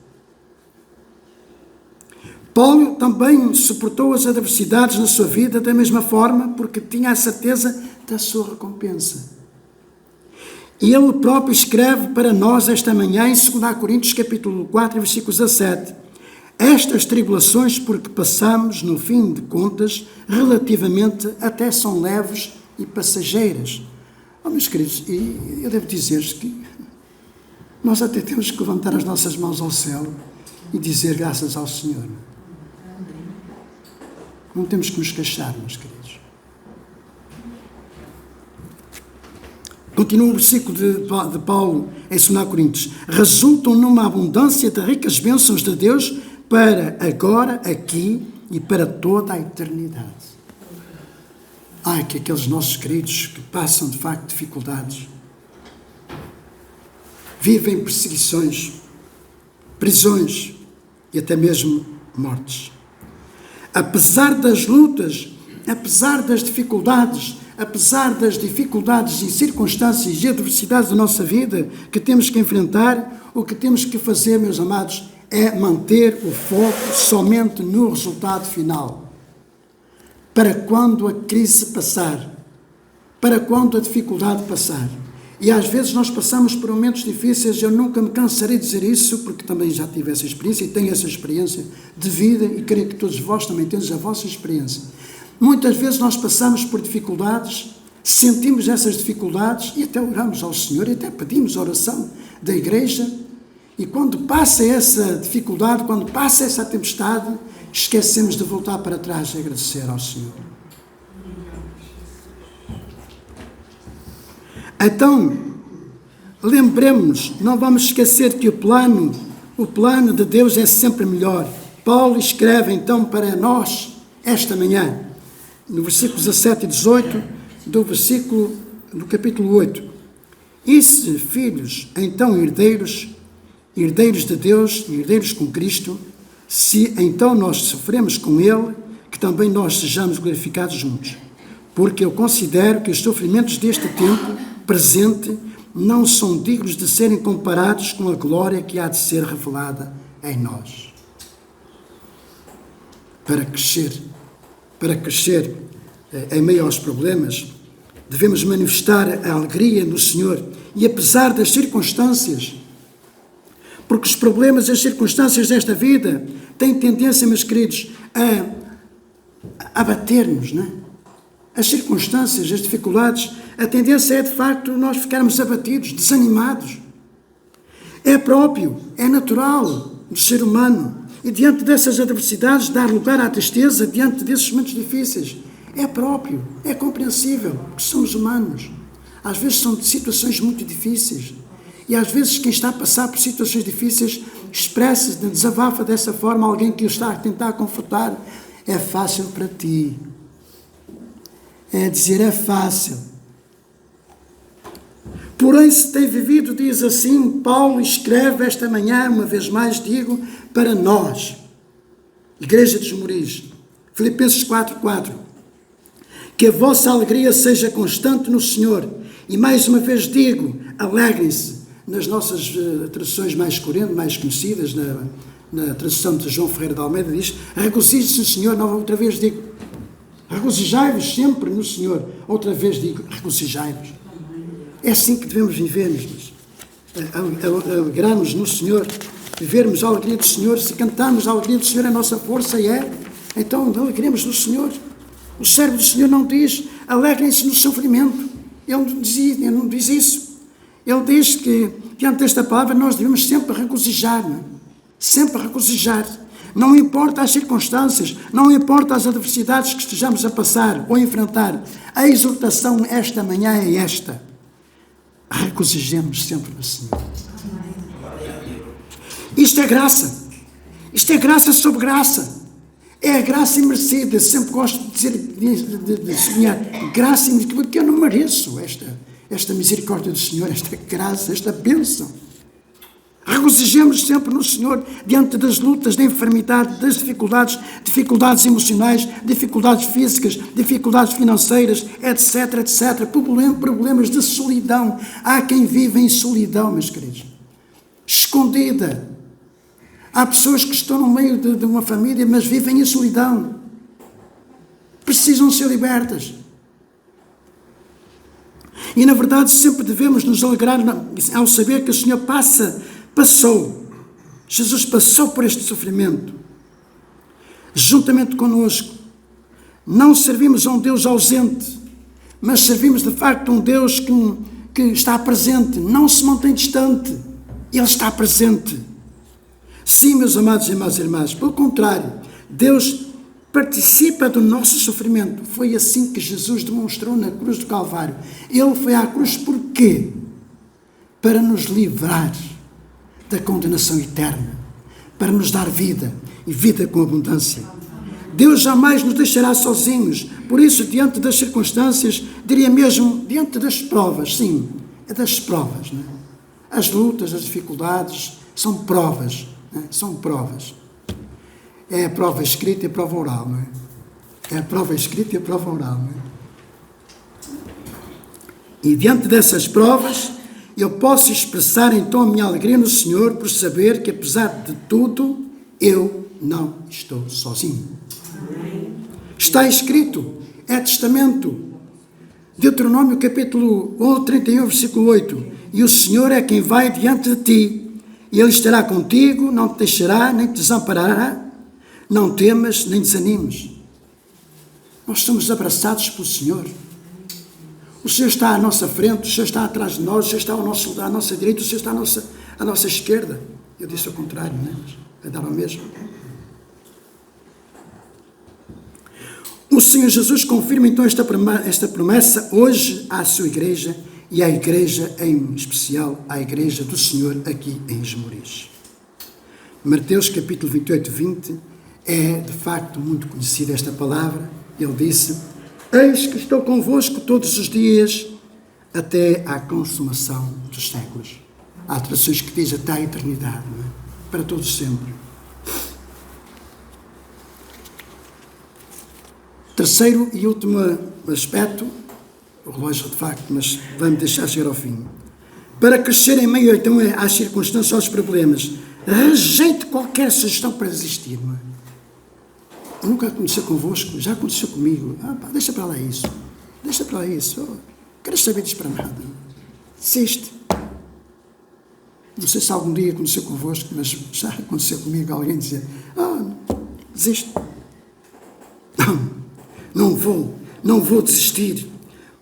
Paulo também suportou as adversidades na sua vida da mesma forma porque tinha a certeza da sua recompensa. E ele próprio escreve para nós esta manhã em 2 Coríntios capítulo 4, versículo 17. Estas tribulações porque passamos, no fim de contas, relativamente até são leves e passageiras. Oh, meus queridos, e eu devo dizer-vos que nós até temos que levantar as nossas mãos ao céu e dizer graças ao Senhor. Não temos que nos queixar, meus queridos. Continua o versículo de Paulo em 2 Coríntios. Resultam numa abundância de ricas bênçãos de Deus para agora, aqui e para toda a eternidade. Ai, que aqueles nossos queridos que passam de facto dificuldades, vivem perseguições, prisões e até mesmo mortes. Apesar das lutas, apesar das dificuldades e circunstâncias e adversidades da nossa vida que temos que enfrentar, o que temos que fazer, meus amados, é manter o foco somente no resultado final. Para quando a crise passar, para quando a dificuldade passar. E às vezes nós passamos por momentos difíceis, eu nunca me cansarei de dizer isso, porque também já tive essa experiência e tenho essa experiência de vida e creio que todos vós também tendes a vossa experiência. Muitas vezes nós passamos por dificuldades, sentimos essas dificuldades e até oramos ao Senhor e até pedimos a oração da igreja e quando passa essa dificuldade, quando passa essa tempestade, esquecemos de voltar para trás e agradecer ao Senhor. Então, lembremos-nos, não vamos esquecer que o plano de Deus é sempre melhor. Paulo escreve então para nós, esta manhã, no versículo 17 e 18, do capítulo 8. E se, filhos, então herdeiros de Deus, herdeiros com Cristo, se então nós sofremos com Ele, que também nós sejamos glorificados juntos. Porque eu considero que os sofrimentos deste tempo presente não são dignos de serem comparados com a glória que há de ser revelada em nós. Para crescer em meio aos problemas, devemos manifestar a alegria no Senhor e apesar das circunstâncias, porque os problemas e as circunstâncias desta vida têm tendência, meus queridos, a abater-nos, não é? As circunstâncias, as dificuldades, a tendência é de facto nós ficarmos abatidos, desanimados. É próprio, é natural do ser humano. E diante dessas adversidades, dar lugar à tristeza, diante desses momentos difíceis. É próprio, é compreensível, porque somos humanos. Às vezes são situações muito difíceis. E às vezes quem está a passar por situações difíceis expressa-se, desabafa dessa forma alguém que o está a tentar confortar. É fácil para ti. É dizer, é fácil. Porém, se tem vivido, diz assim, Paulo escreve esta manhã, uma vez mais digo, para nós, Igreja de Esmoriz, Filipenses 4:4, que a vossa alegria seja constante no Senhor. E mais uma vez digo, alegrem-se. Nas nossas traduções mais conhecidas, na tradução de João Ferreira de Almeida, diz, regozijem-se no Senhor. Outra vez digo, regozijai-vos sempre no Senhor. Outra vez digo, regozijai-vos. É assim que devemos viver, alegrar-nos no Senhor, vivermos a alegria do Senhor. Se cantarmos a alegria do Senhor, a nossa força então alegremos no Senhor. O servo do Senhor não diz, alegrem-se no sofrimento. Ele não diz isso. Ele diz que, diante desta palavra, nós devemos sempre regozijar, sempre regozijar. Não importa as circunstâncias, não importa as adversidades que estejamos a passar ou a enfrentar. A exortação esta manhã é esta. Regozijemos sempre no Senhor. Isto é graça. Isto é graça sobre graça. É a graça imerecida. Sempre gosto de dizer, de sublinhar, graça imerecida, porque eu não mereço esta misericórdia do Senhor, esta graça, esta bênção. Regozijemos sempre no Senhor, diante das lutas, da enfermidade, das dificuldades emocionais, dificuldades físicas, dificuldades financeiras, etc, etc. Problemas de solidão. Há quem vive em solidão, meus queridos. Escondida. Há pessoas que estão no meio de uma família, mas vivem em solidão. Precisam ser libertas. E, na verdade, sempre devemos nos alegrar ao saber que o Senhor passou. Jesus passou por este sofrimento. Juntamente connosco. Não servimos a um Deus ausente, mas servimos, de facto, a um Deus que está presente. Não se mantém distante. Ele está presente. Sim, meus amados e amadas irmãs, pelo contrário, Deus participa do nosso sofrimento. Foi assim que Jesus demonstrou na cruz do Calvário. Ele foi à cruz por quê? Para nos livrar da condenação eterna, para nos dar vida, e vida com abundância. Deus jamais nos deixará sozinhos. Por isso, diante das circunstâncias, diria mesmo, diante das provas, sim, é das provas, não é? As lutas, as dificuldades, são provas. São provas. É a prova escrita e a prova oral, não é? É a prova escrita e a prova oral, não é? E diante dessas provas, eu posso expressar então a minha alegria no Senhor por saber que, apesar de tudo, eu não estou sozinho. Está escrito, é testamento. Deuteronômio capítulo 31, versículo 8. E o Senhor é quem vai diante de ti. E Ele estará contigo, não te deixará, nem te desamparará. Não temas, nem desanimes. Nós estamos abraçados pelo Senhor. O Senhor está à nossa frente, o Senhor está atrás de nós, o Senhor está à nossa direita, o Senhor está à nossa esquerda. Eu disse ao contrário, não é? Vai dar ao mesmo. O Senhor Jesus confirma então esta promessa hoje à sua igreja, e à igreja, em especial, à igreja do Senhor aqui em Esmoriz. Mateus capítulo 28, 20, é de facto muito conhecida esta palavra. Ele disse, eis que estou convosco todos os dias, até à consumação dos séculos. Há traduções que dizem até à eternidade, não é? Para todos sempre. Terceiro e último aspecto, o relógio de facto, mas vamos deixar chegar ao fim. Para crescer em meio então às circunstâncias, aos problemas, rejeite qualquer sugestão para desistir, não é? Nunca aconteceu convosco, já aconteceu comigo. Deixa para lá isso. Deixa para lá isso. Quero saber disso para nada. Desiste. Não sei se algum dia aconteceu convosco, mas já aconteceu comigo alguém dizer, desiste. Não vou desistir.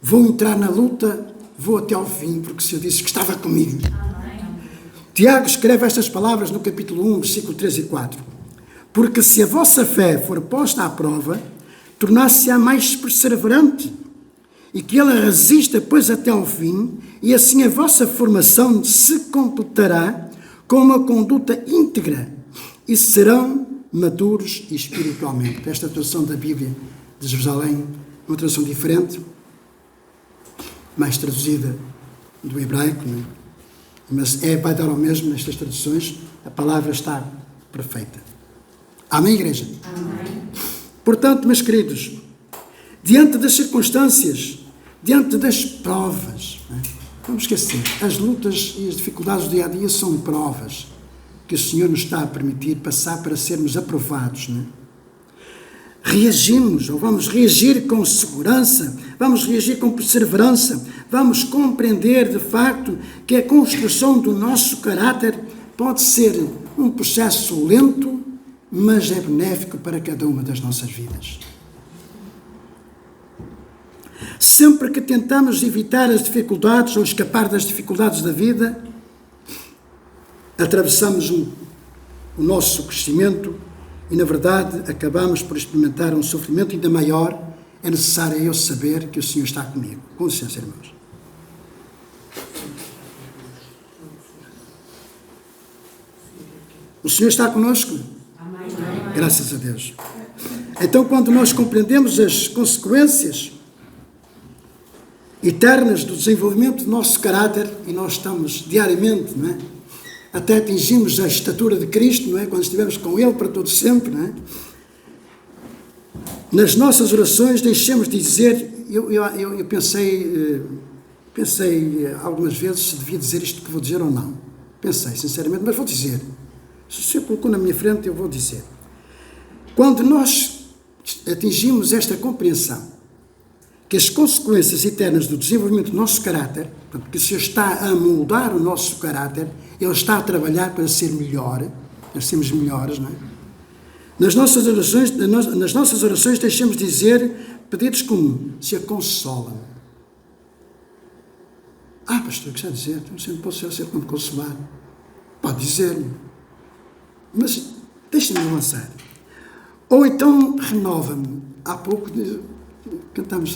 Vou entrar na luta, vou até ao fim, porque o Senhor disse que estava comigo. Amém. Tiago escreve estas palavras no capítulo 1, versículo 3 e 4. Porque se a vossa fé for posta à prova, tornar-se-á mais perseverante, e que ela resista, pois, até ao fim, e assim a vossa formação se completará com uma conduta íntegra, e serão maduros espiritualmente. Esta tradução da Bíblia de Jerusalém, uma tradução diferente, mais traduzida do hebraico, não é? Mas vai dar ao mesmo nestas traduções, a palavra está perfeita. Amém, igreja? Amém. Portanto, meus queridos, diante das circunstâncias, diante das provas, não é? Vamos esquecer, as lutas e as dificuldades do dia a dia são provas que o Senhor nos está a permitir passar para sermos aprovados, não é? Reagimos, ou vamos reagir com segurança, vamos reagir com perseverança, vamos compreender de facto que a construção do nosso caráter pode ser um processo lento, mas é benéfico para cada uma das nossas vidas. Sempre que tentamos evitar as dificuldades ou escapar das dificuldades da vida, atravessamos o nosso crescimento e, na verdade, acabamos por experimentar um sofrimento ainda maior. É necessário eu saber que o Senhor está comigo. Com licença, irmãos. O Senhor está conosco? Amém. Graças a Deus. Então, quando nós compreendemos as consequências eternas do desenvolvimento do nosso caráter, e nós estamos diariamente, não é? Até atingimos a estatura de Cristo, não é? Quando estivermos com Ele para todo sempre, não é? Nas nossas orações deixemos de dizer, eu pensei algumas vezes se devia dizer isto que vou dizer ou não. Pensei, sinceramente, mas vou dizer. Se o Senhor colocou na minha frente, eu vou dizer. Quando nós atingimos esta compreensão, que as consequências eternas do desenvolvimento do nosso caráter, porque o Senhor está a moldar o nosso caráter, Ele está a trabalhar para ser melhor, para sermos melhores, não é? Nas nossas orações deixamos de dizer pedidos como: Senhor, consola-me. Pastor, o que está a dizer? O Senhor não pode ser sempre me consolar. Pode dizer-me. Mas deixa-me avançar. Ou então, renova-me. Há pouco cantamos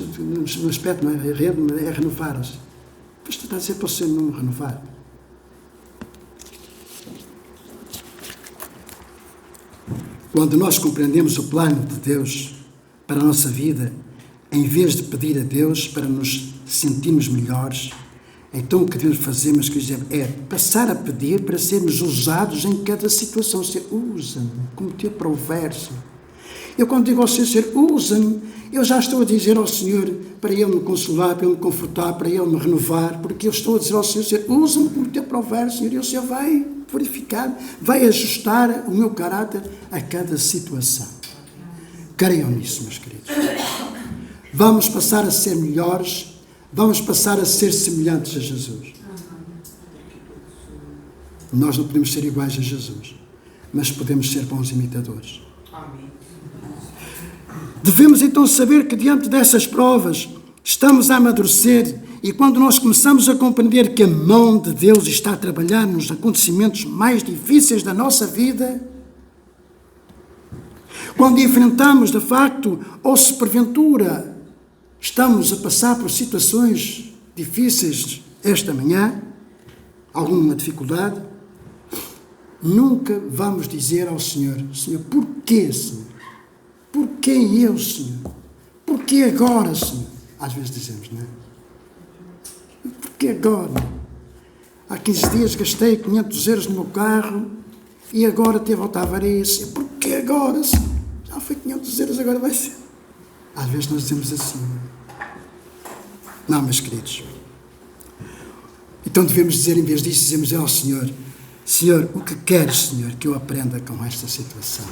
no aspecto, não é? É renovar-se. Mas está a dizer para o Senhor não me renovar. Quando nós compreendemos o plano de Deus para a nossa vida, em vez de pedir a Deus para nos sentirmos melhores, então o que devemos fazer, meus queridos, é passar a pedir para sermos usados em cada situação. Senhor, usa-me como teu provérbio. Eu quando digo ao Senhor, usa-me, eu já estou a dizer ao Senhor para Ele me consolar, para Ele me confortar, para Ele me renovar, porque eu estou a dizer ao Senhor, usa-me como teu provérbio, Senhor, e o Senhor vai verificar, vai ajustar o meu caráter a cada situação. Creiam nisso, meus queridos. Vamos passar a ser melhores, vamos passar a ser semelhantes a Jesus. Nós não podemos ser iguais a Jesus, mas podemos ser bons imitadores. Devemos então saber que diante dessas provas estamos a amadurecer, e quando nós começamos a compreender que a mão de Deus está a trabalhar nos acontecimentos mais difíceis da nossa vida, quando enfrentamos de facto, ou se porventura estamos a passar por situações difíceis esta manhã, alguma dificuldade, nunca vamos dizer ao Senhor: Senhor, porquê, Senhor? Porquê eu, Senhor? Porquê agora, Senhor? Às vezes dizemos, não é? Porquê agora? Há 15 dias gastei 500 euros no meu carro e agora teve a avaria. Porquê agora, Senhor? Já foi 500 euros, agora vai ser. Às vezes nós dizemos assim. Não, meus queridos. Então devemos dizer, em vez disso, dizemos ao Senhor: Senhor, o que queres, Senhor, que eu aprenda com esta situação?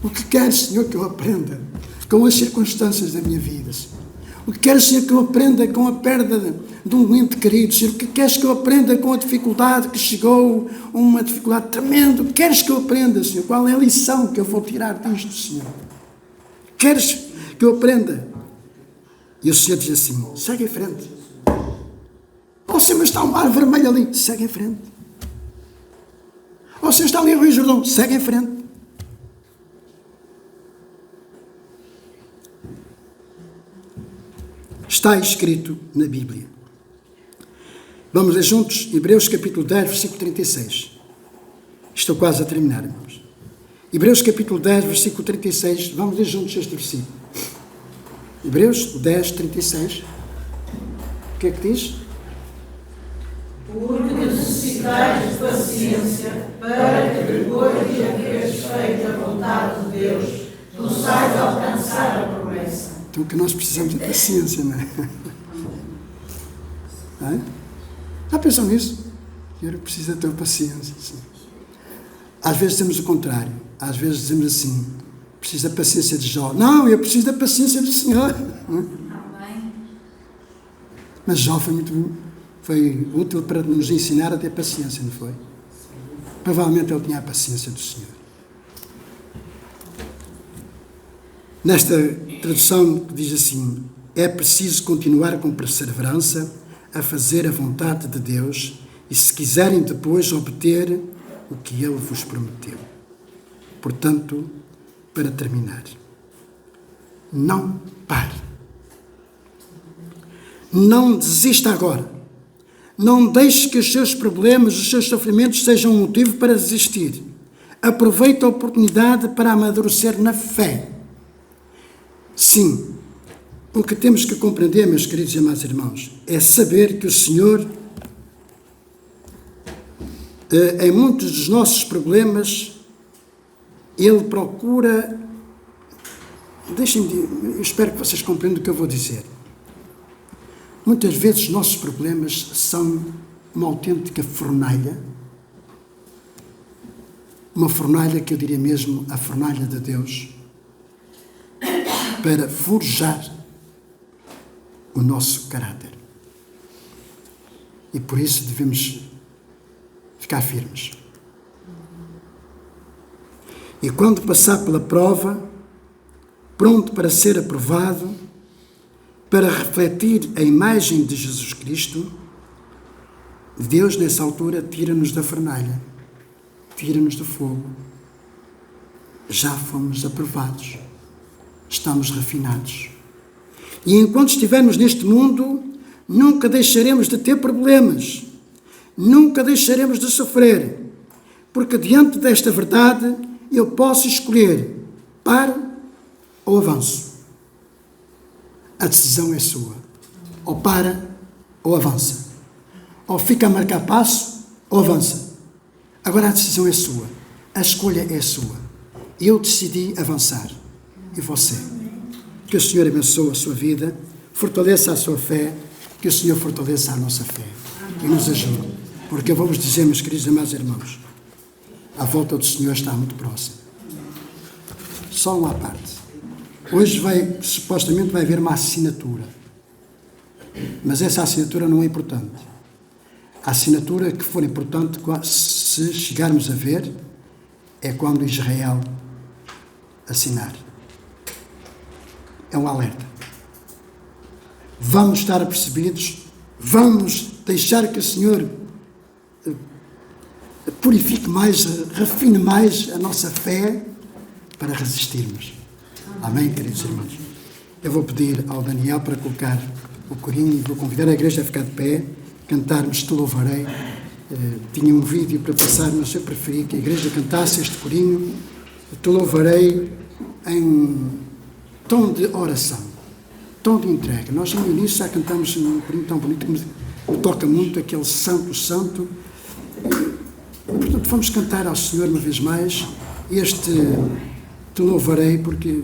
O que queres, Senhor, que eu aprenda com as circunstâncias da minha vida? Senhor? O que queres, Senhor, que eu aprenda com a perda de um ente querido? Senhor, o que queres que eu aprenda com a dificuldade que chegou, uma dificuldade tremenda? O que queres que eu aprenda, Senhor? Qual é a lição que eu vou tirar disto, Senhor? Queres que eu aprenda? E o Senhor diz assim: segue em frente. Oh, Senhor, mas está um mar vermelho ali. Segue em frente. Oh, Senhor, está ali o Rio Jordão. Segue em frente. Está escrito na Bíblia. Vamos ler juntos Hebreus capítulo 10, versículo 36. Estou quase a terminar, irmãos. Hebreus capítulo 10, versículo 36. Vamos ler juntos este versículo. Hebreus 10, 36. O que é que diz? Porque necessitais de paciência, para que depois de haveres feito a vontade de Deus, possais alcançar a promessa. Então, o que nós precisamos de paciência, não é? Não é? Já pensam nisso? Eu preciso ter paciência. Sim. Às vezes temos o contrário. Às vezes dizemos assim, preciso da paciência de Jó. Não, eu preciso da paciência do Senhor. Amém. Mas Jó foi útil para nos ensinar a ter paciência, não foi? Provavelmente ele tinha a paciência do Senhor. Nesta tradução que diz assim, é preciso continuar com perseverança a fazer a vontade de Deus e se quiserem depois obter o que Ele vos prometeu. Portanto, para terminar, não pare. Não desista agora. Não deixe que os seus problemas, os seus sofrimentos sejam um motivo para desistir. Aproveite a oportunidade para amadurecer na fé. Sim, o que temos que compreender, meus queridos e amados irmãos, é saber que o Senhor, em muitos dos nossos problemas, Ele procura... eu espero que vocês compreendam o que eu vou dizer. Muitas vezes os nossos problemas são uma autêntica fornalha, uma fornalha que eu diria mesmo a fornalha de Deus, para forjar o nosso caráter. E por isso devemos ficar firmes. E quando passar pela prova, pronto para ser aprovado, para refletir a imagem de Jesus Cristo, Deus nessa altura tira-nos da fornalha, tira-nos do fogo. Já fomos aprovados, estamos refinados. E enquanto estivermos neste mundo, nunca deixaremos de ter problemas, nunca deixaremos de sofrer, porque diante desta verdade eu posso escolher paro ou avanço. A decisão é sua. Ou para ou avança. Ou fica a marcar passo ou avança. Agora a decisão é sua. A escolha é sua. Eu decidi avançar. E você? Que o Senhor abençoe a sua vida, fortaleça a sua fé, que o Senhor fortaleça a nossa fé e nos ajude. Porque eu vou-vos dizer, meus queridos e amados irmãos, a volta do Senhor está muito próxima. Só uma parte. Hoje supostamente vai haver uma assinatura. Mas essa assinatura não é importante. A assinatura que for importante, se chegarmos a ver, é quando Israel assinar. É um alerta. Vamos estar apercebidos, vamos deixar que o Senhor purifique mais, refine mais a nossa fé para resistirmos. Amém, queridos irmãos? Eu vou pedir ao Daniel para colocar o corinho e vou convidar a igreja a ficar de pé, cantarmos Te Louvarei. Tinha um vídeo para passar, mas eu preferi que a igreja cantasse este corinho, Te Louvarei, em tom de oração, tom de entrega. Nós no início já cantamos um corinho tão bonito que me toca muito, aquele Santo, Santo. Portanto, vamos cantar ao Senhor uma vez mais este Te Louvarei, porque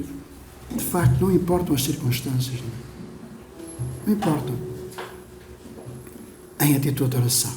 de facto não importam as circunstâncias, não importam, em atitude de oração.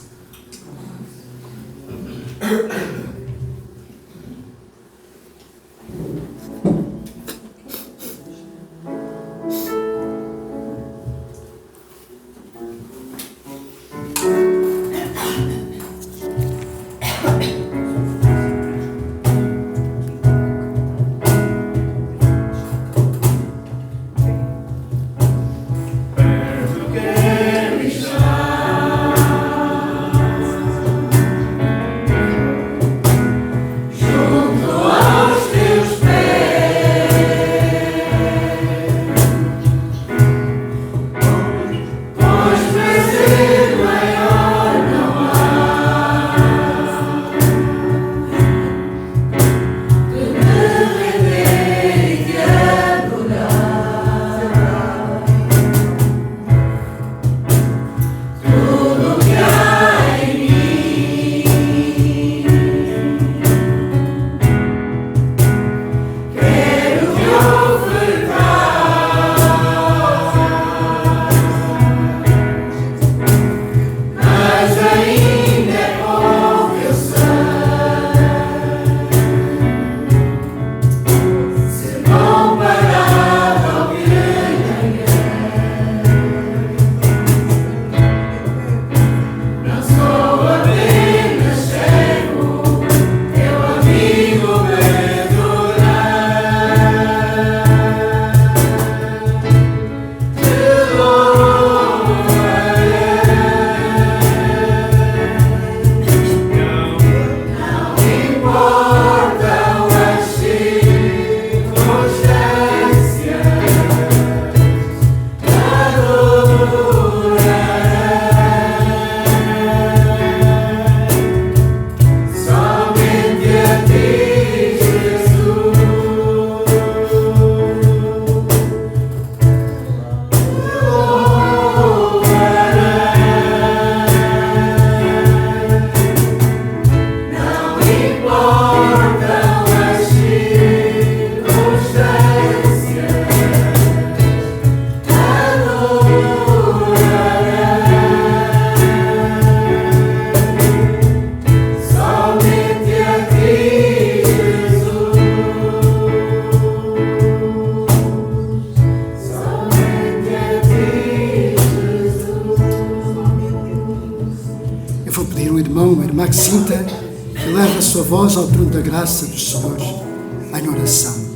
irmão, uma irmã que sinta e leve a sua voz ao trono da graça do Senhor em oração.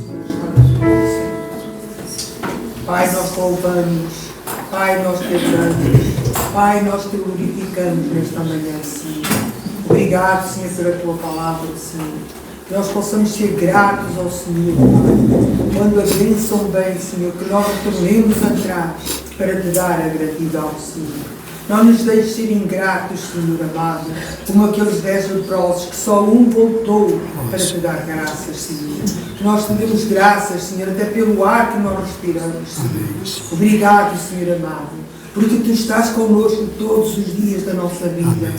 Pai, nós te louvamos, Pai, nós te adoramos, Pai, nós te glorificamos nesta manhã, Senhor. Obrigado, Senhor, pela tua palavra, Senhor. Que nós possamos ser gratos ao Senhor, Pai. Quando a bênção vem, Senhor, que nós tornemos atrás para te dar a gratidão, Senhor. Não nos deixes ser ingratos, Senhor amado, como aqueles 10 leprosos que só um voltou para te dar graças, Senhor. Que nós te demos graças, Senhor, até pelo ar que nós respiramos, Senhor. Obrigado, Senhor amado, porque tu estás connosco todos os dias da nossa vida.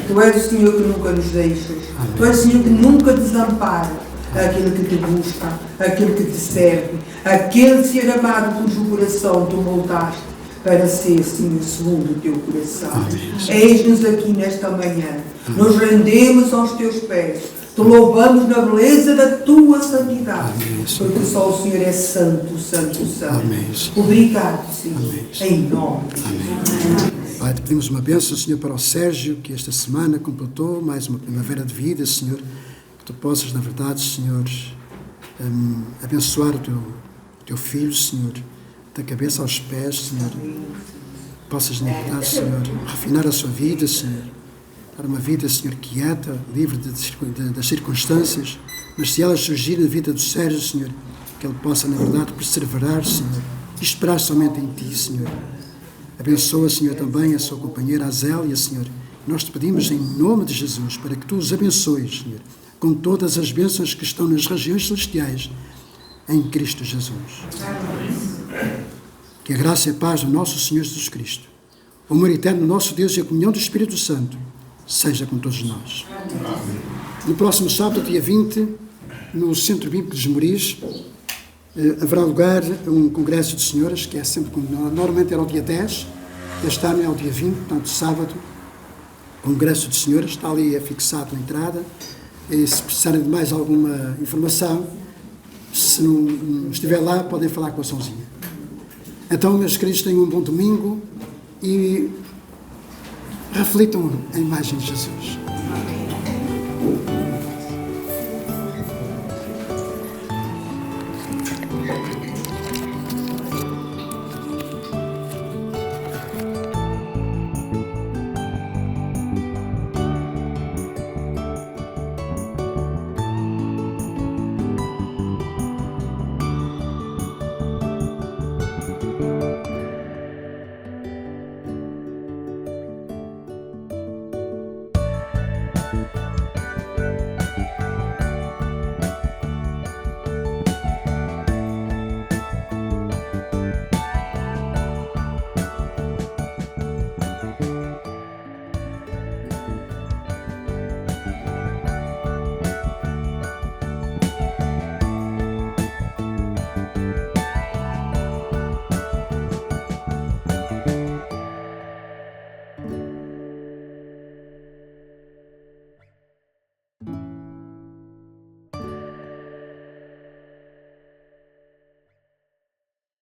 Tu és o Senhor que nunca nos deixas. Tu és o Senhor que nunca desampara aquele que te busca, aquele que te serve, aquele, Senhor amado, cujo coração tu moldaste para ser, Senhor, segundo o teu coração. Eis-nos aqui nesta manhã. Nos rendemos aos teus pés. Te louvamos na beleza da tua santidade. Porque só o Senhor é santo, santo, santo. Obrigado, Senhor. Em nome de Jesus. Pai, te pedimos uma bênção, Senhor, para o Sérgio, que esta semana completou mais uma primavera de vida, Senhor. Que tu possas, na verdade, Senhor, abençoar o teu filho, Senhor, da cabeça aos pés, Senhor. Possas, na verdade, Senhor, refinar a sua vida, Senhor. Dar uma vida, Senhor, quieta, livre das circunstâncias. Mas se elas surgirem na vida do Sérgio, Senhor, que ele possa, na verdade, perseverar, Senhor, e esperar somente em Ti, Senhor. Abençoa, Senhor, também a sua companheira Azélia, Senhor. Nós te pedimos em nome de Jesus para que Tu os abençoes, Senhor, com todas as bênçãos que estão nas regiões celestiais, em Cristo Jesus. Que a graça e a paz do nosso Senhor Jesus Cristo, o amor eterno do nosso Deus e a comunhão do Espírito Santo seja com todos nós. No próximo sábado, dia 20, no Centro Bíblico de Esmoriz, haverá lugar um congresso de senhoras, que é sempre, normalmente era o dia 10, este ano é o dia 20, portanto, sábado, congresso de senhoras, está ali fixado na entrada, e se precisarem de mais alguma informação, se não estiver lá, podem falar com a Sonzinha. Então, meus queridos, tenham um bom domingo e reflitam a imagem de Jesus.